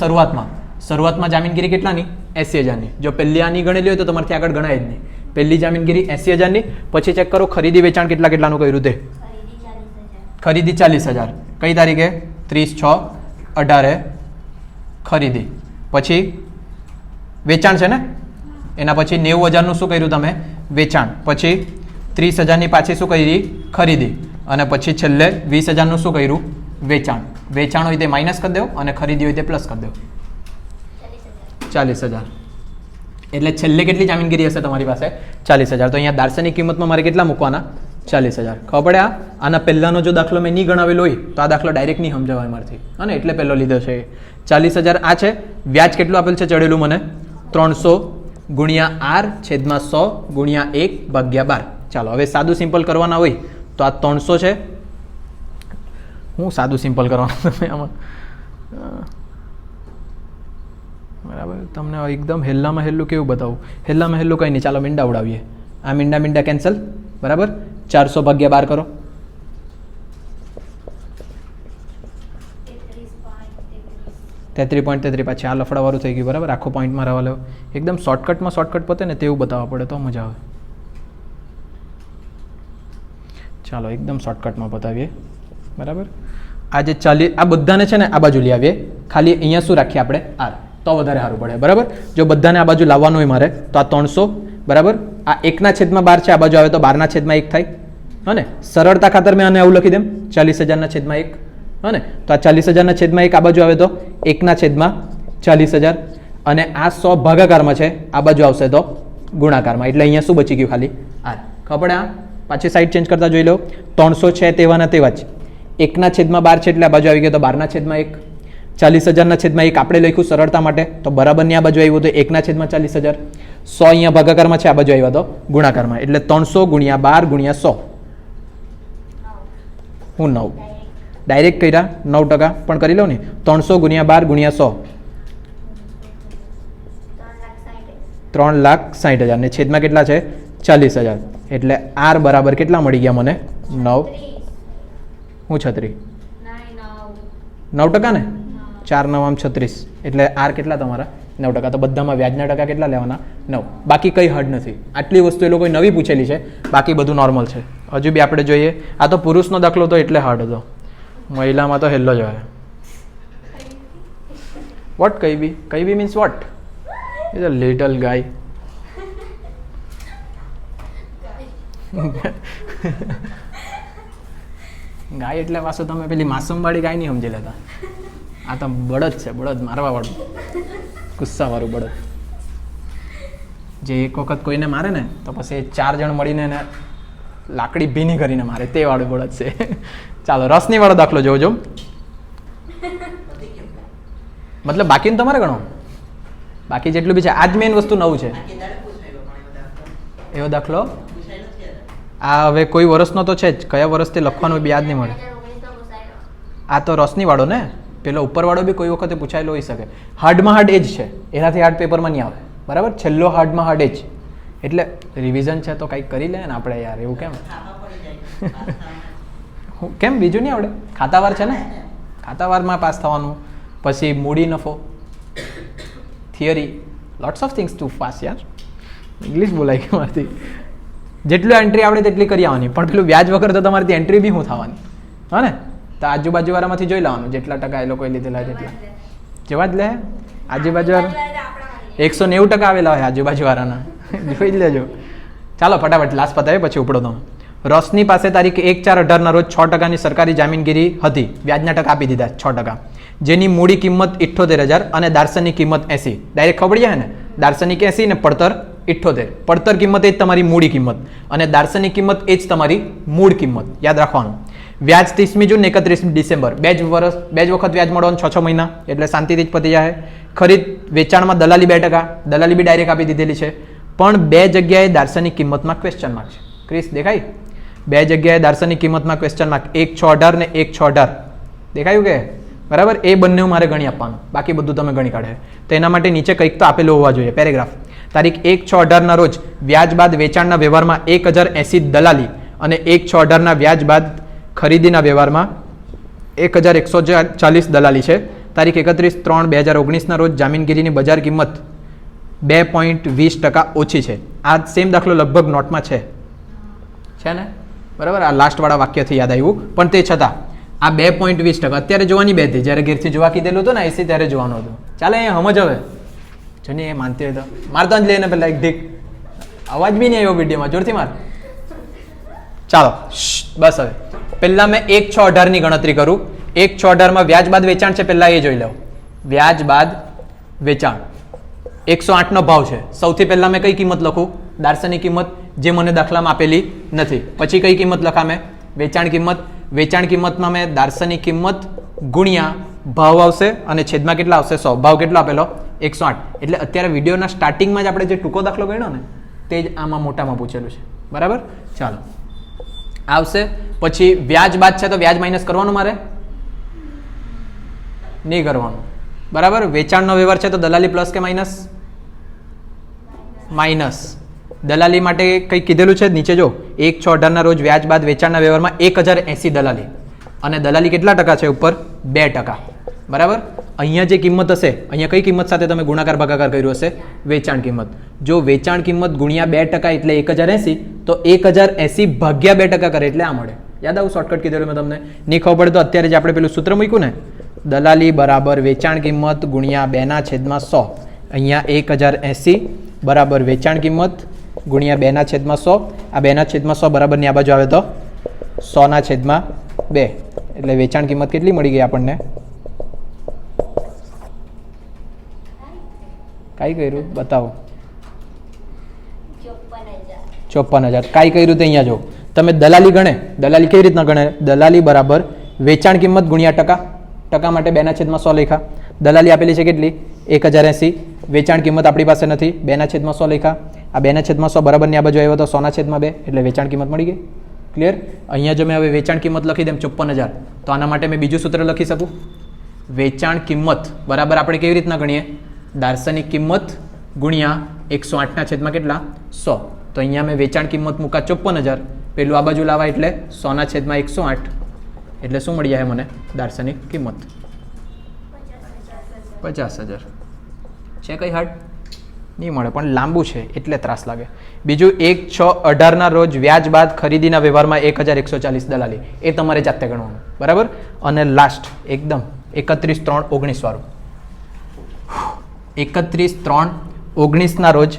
શરૂઆતમાં જામીનગીરી કેટલાની? 80,000ની. જો પહેલી આની ગણેલી હોય તો તમારથી આગળ ગણાય જ નહીં. પહેલી જામીનગીરી 80,000ની. પછી ચેક કરો ખરીદી વેચાણ કેટલાનું કર્યું તે? ખરીદી 40,000. કઈ તારીખે? 30/6/18 ખરીદી. પછી વેચાણ છે ને એના પછી 90,000નું શું કર્યું તમે? વેચાણ. પછી 30,000ની પાછી શું કરી? ખરીદી. અને પછી છેલ્લે 20,000નું શું કર્યું? વેચાણ. વેચાણ હોય તે માઇનસ કરી દો અને ખરીદી હોય તે પ્લસ કરી દો. 40,000. એટલે છેલ્લે કેટલી જામીનગીરી હશે તમારી પાસે? 40,000. તો અહીંયા દાર્શનિક કિંમતમાં મારે કેટલા મૂકવાના? 40,000. ખબર પડે? આના પહેલાનો જો દાખલો મેં નહીં ગણાવેલો હોય તો આ દાખલો ડાયરેક્ટ નહીં સમજાવાય મારથી. હા ને? એટલે પહેલો લીધો છે 40,000. આ છે વ્યાજ. કેટલું આપેલ છે ચડેલું મને? 300 ગુણ્યા આર છેદમાં 100 ગુણ્યા 1/12. ચાલો હવે સાદું સિમ્પલ કરવાના હોય તો આ 300 છે. હું સાદું સિમ્પલ કરવાનું તમે આમાં બરાબર. તમને એકદમ હેલ્લામાં હેલ્લું કેવું બતાવું? હેલ્લામાં હેલ્લું કંઈ નહીં. ચાલો મીંડા ઉડાવીએ. આ મીંડા કેન્સલ. બરાબર. 400/12 કરો. 33.33. પાછી આ લફડાવાળું થઈ ગયું. બરાબર. આખો પોઈન્ટમાં રહેવા લો. એકદમ શોર્ટકટ પતે ને તેવું બતાવવા પડે તો મજા આવે. ચાલો એકદમ શોર્ટકટમાં બતાવીએ. બરાબર. આ જે 40 આ બધાને છે ને આ બાજુ લઈ આવીએ. ખાલી અહીંયા શું રાખીએ આપણે? આર. તો વધારે સારું પડે. બરાબર. જો બધાને આ બાજુ લાવવાનું હોય મારે તો આ 300. બરાબર. આ 1/12 છે. આ બાજુ આવે તો 12/1 થાય. હા ને? સરળતા ખાતર મેં આને આવું લખી દેમ 40,000/1. હા ને? તો આ 40,000/1 આ બાજુ આવે તો 1/40,000. અને આ 100 ભાગાકારમાં છે. આ બાજુ આવશે તો ગુણાકારમાં. એટલે અહીંયા શું બચી ગયું? ખાલી આર. ખબર? આ પાછી સાઈડ ચેન્જ કરતા જોઈ લો. 300 છે તેવાના તેવા જ. 1/12 છે એટલે આ બાજુ આવી ગયો તો 12/1. 40,000/1 આપણે લખ્યું સરળતા માટે તો બરાબરની આ બાજુ આવ્યું તો 1/40,000. 100 અહીંયા ભાગાકારમાં છે. આ બાજુ આવ્યા તો ગુણાકારમાં. એટલે 300 ગુણ્યા 12 ગુણ્યા 100. હું 9 ડાયરેક્ટ કર્યા 9%. પણ કરી લો ને 300 ગુણ્યા 12 ગુણ્યા 100 3,60,000. ને છેદમાં કેટલા છે? 40,000. એટલે આર બરાબર કેટલા મળી ગયા મને? 9. હું 36. 9% ને 4 9 આમ 36 એટલે આર કેટલા તમારા 9%. તો બધામાં વ્યાજના ટકા કેટલા લેવાના 9. બાકી કંઈ હાર્ડ નથી. આટલી વસ્તુ એ લોકોએ નવી પૂછેલી છે, બાકી બધું નોર્મલ છે. હજુ બી આપણે જોઈએ. આ તો પુરુષનો દાખલો તો એટલે હાર્ડ હતો, મહિલામાં તો હેલ્લો જ હોય. વોટ કઈ be means what is a little guy. Guy એટલે પાછું તમે પેલી માસૂમવાળી ગાય નહીં સમજી લેતા. આ તો બળદ છે, બળદ મારવાવાળું, ગુસ્સાવાળું બળદ, જે એક વખત કોઈને મારે ને તો પછી 4 જણ મળીને એને લાકડી ભીની કરીને મારે, તે વાળું બળદ છે. ચાલો રસની વાળો દાખલો જોજો. મતલબ બાકીનું તમારે ગણો, બાકી જેટલું બી છે. આ જ મેઇન વસ્તુ નવું છે એવો દાખલો. આ હવે કોઈ વર્ષનો તો છે જ, કયા વર્ષથી લખવાનું બી યાદ નહીં મળે. આ તો રોશની વાળો ને, પેલો ઉપરવાળો બી કોઈ વખતે પૂછાયેલો હોઈ શકે. હાર્ડમાં હાર્ડ એ જ છે, એનાથી હાર્ડ પેપરમાં નહીં આવે. બરાબર, છેલ્લો હાર્ડમાં હાર્ડ એ જ. એટલે રિવિઝન છે તો કંઈક કરી લે ને આપણે યાર, એવું કેમ? કેમ બીજું નહીં આવડે? ખાતાવાર છે ને, ખાતાવારમાં પાસ થવાનું. પછી મૂડી નફો, theory, lots of things to pass. યાર ઇંગ્લિશ બોલાય કે મારથી. જેટલું એન્ટ્રી આવડે તેટલી કરી આવવાની, પણ પેલું વ્યાજ વગર તો તમારી એન્ટ્રી બી શું થવાની? હા ને, તો આજુબાજુવાળામાંથી જોઈ લેવાનું જેટલા ટકા એ લોકોએ લીધેલા તેટલા જેવા જ લે. આજુબાજુવાળા 190% આવેલા હોય આજુબાજુવાળાના, જોઈ જ લેજો. ચાલો ફટાફટ લાસ્ટ પતાવે પછી ઉપડો તમે. રોશની પાસે તારીખ 1/4/18 રોજ 6%ની સરકારી જામીનગીરી હતી. વ્યાજના ટકા આપી દીધા 6%, જેની મૂડી કિંમત 78,000 અને દાર્શનિક કિંમત 80. ડાયરેક્ટ ખબર જાય ને, દાર્શનિક 80 ને પડતર 78. પડતર કિંમત એ જ તમારી મૂડી કિંમત અને દાર્શનિક કિંમત એ જ તમારી મૂળ કિંમત. યાદ રાખવાનું. વ્યાજ 30મી જૂન 31 ડિસેમ્બર, બે જ વખત વ્યાજ મળવાનું, 6 મહિના, એટલે શાંતિથી જ પતી જાય. ખરીદ વેચાણમાં દલાલી 2%, દલાલી બી ડાયરેક્ટ આપી દીધેલી છે. પણ બે જગ્યાએ દાર્શનિક કિંમતમાં ક્વેશ્ચન માર્ક છે. ક્રિસ દેખાય? બે જગ્યાએ દાર્શનિક કિંમતમાં ક્વેશ્ચન માર્ક, 1/6/18 ને 1/6/18 દેખાયું કે? બરાબર, એ બંને મારે ગણી આપવાનું, બાકી બધું તમે ગણી કાઢે. તો એના માટે નીચે કંઈક તો આપેલું હોવા જોઈએ. પેરેગ્રાફ. તારીખ 1/6/18 રોજ વ્યાજ બાદ વેચાણના વ્યવહારમાં 1080 દલાલી અને 1/6/18 વ્યાજ બાદ ખરીદીના વ્યવહારમાં 1140 દલાલી છે. તારીખ 31/3/2019 રોજ જામીનગીરીની બજાર કિંમત 2.20% ઓછી છે. આ સેમ દાખલો લગભગ નોટમાં છે ને? બરાબર, આ લાસ્ટવાળા વાક્યથી યાદ આવ્યું, પણ તે છતાં આ 2.20%. અત્યારે જોવાની 2 હતી, જ્યારે ઘેરથી જોવા કીધેલું હતું ને 80 ત્યારે જોવાનું હતું. ચાલે અહીંયા સમજ હવે જોની એ માનતી હોય તો મારતો જ લઈને પેલા એક ઢીક અવાજ બી નહીં આવ્યો વિડીયોમાં, જોરથી માર. ચાલો બસ, હવે પહેલાં મેં 1/6/18 ની ગણતરી કરું. 1/6/18 વ્યાજ બાદ વેચાણ છે, પહેલાં એ જોઈ લો. વ્યાજ બાદ વેચાણ 108 નો ભાવ છે. સૌથી પહેલાં મેં કઈ કિંમત લખું? દાર્શનિક કિંમત, જે મને દાખલામાં આપેલી નથી. પછી કઈ કિંમત લખા મેં? વેચાણ કિંમત. વેચાણ કિંમતમાં મેં દાર્શનિક કિંમત ગુણ્યા ભાવ આવશે અને છેદમાં કેટલા આવશે? 100. ભાવ કેટલો આપેલો? 108. એટલે અત્યારે વિડીયોના સ્ટાર્ટિંગમાં જ આપણે જે ટૂંકો દાખલો ગણ્યો ને તે જ આમાં મોટામાં પૂછેલું છે. બરાબર, ચાલો આવશે. પછી વ્યાજ બાદ છે તો વ્યાજ માઇનસ કરવાનું, મારે નહીં કરવાનું. બરાબર, વેચાણનો વ્યવહાર છે તો દલાલી પ્લસ કે માઇનસ? માઇનસ. દલાલી માટે કંઈક કીધેલું છે નીચે જો, 1/6/18 રોજ વ્યાજ બાદ વેચાણના વ્યવહારમાં 1080 દલાલી અને દલાલી કેટલા ટકા છે? ઉપર 2%. બરાબર, અહીંયા જે કિંમત હશે, અહીંયા કઈ કિંમત સાથે તમે ગુણાકાર ભાગાકાર કર્યું હશે? વેચાણ કિંમત. જો વેચાણ કિંમત ગુણ્યા 2% એટલે 1080, તો 1080 ભાગ્યા 2% કરે એટલે આ મળે. યાદ આવું શોર્ટકટ કીધેલું મેં તમને? નહીં ખબર પડે તો અત્યારે જ આપણે પેલું સૂત્ર મૂક્યું ને, દલાલી બરાબર વેચાણ કિંમત ગુણ્યા 2/100. અહીંયા 1080 બરાબર વેચાણ કિંમત ગુણ્યા 2/100. આ 2/100 બરાબરની આ બાજુ આવે તો 100/2. એટલે વેચાણ કિંમત કેટલી મળી ગઈ આપણને? કાંઈ કર્યું બતાવો? 54,000. કાંઈ કર્યું તે અહીંયા જો તમે દલાલી ગણે. દલાલી કેવી રીતના ગણે? દલાલી બરાબર વેચાણ કિંમત ગુણ્યા ટકા. ટકા માટે 2/100 લખ્યા. દલાલી આપેલી છે કેટલી? 1080. વેચાણ કિંમત આપણી પાસે નથી, 2/100 લખ્યા. આ 2/100 બરાબરની આ બાજુ આવ્યો તો 100/2 એટલે વેચાણ કિંમત મળી ગઈ. ક્લિયર? અહીંયા જો મેં હવે વેચાણ કિંમત લખી દઉં 54,000, તો આના માટે મેં બીજું સૂત્ર લખી શકું. વેચાણ કિંમત બરાબર આપણે કેવી રીતના ગણીએ? દાર્શનિક કિંમત ગુણ્યા 108 કેટલા? 100. તો અહીંયા મેં વેચાણ કિંમત મૂકા 54,000, પેલું આ બાજુ લાવા એટલે 100/108. એટલે શું મળી જાય મને? દાર્શનિક કિંમત 50,000 છે કઈ હાર્ડ નહીં મળે, પણ લાંબુ છે એટલે ત્રાસ લાગે. બીજું 1/6/18 રોજ વ્યાજ બાદ ખરીદીના વ્યવહારમાં 1,140 દલાલી, એ તમારે જાતે ગણવાનું, બરાબર. અને લાસ્ટ એકદમ 31/3/19 વાળું. 31/3/19 રોજ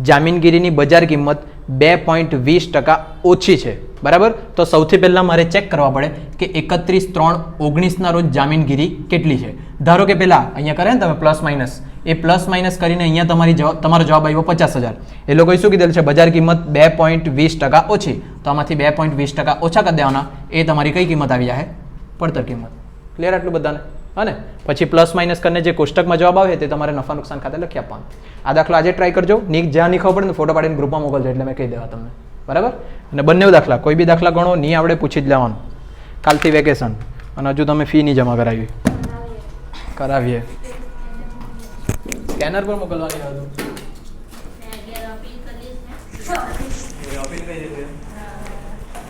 જામીનગીરીની બજાર કિંમત 2.20% ઓછી છે, બરાબર. તો સૌથી પહેલાં મારે ચેક કરવા પડે કે 31/3/19 રોજ જામીનગીરી કેટલી છે. ધારો કે પહેલાં અહીંયા કરે ને તમે પ્લસ માઇનસ, એ પ્લસ માઇનસ કરીને અહીંયા તમારો જવાબ આવ્યો 50,000. એ લોકોએ શું કીધેલું છે, બજાર કિંમત 2.20% ઓછી, તો આમાંથી 2.20% ઓછા કરી દેવાના, એ તમારી કઈ કિંમત આવી જાય, પડતર કિંમત. ક્લિયર આટલું બધાને? હા ને. પછી પ્લસ માઇનસ કરીને જે કોષ્ટકમાં જવાબ આવે તે તમારે નફા નુકસાન ખાતે લખી આપવાનું. આ દાખલો આજે ટ્રાય કરજો. જ્યાં નહીં ખબર પડે ને ફોટો પાડીને ગ્રુપમાં મોકલજો, એટલે મેં કહી દેવા તમને, બરાબર. અને બંને દાખલા, કોઈ બી દાખલા ગણો નહીં આવડે પૂછી જ લેવાનું. કાલથી વેકેશન અને હજુ તમે ફી નહીં જમા કરાવીએ. સ્કેનર પર મોકલવાની હતું.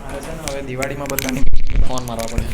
મારે છે ને હવે દિવાળીમાં બધાને ફોન મારવા પડે.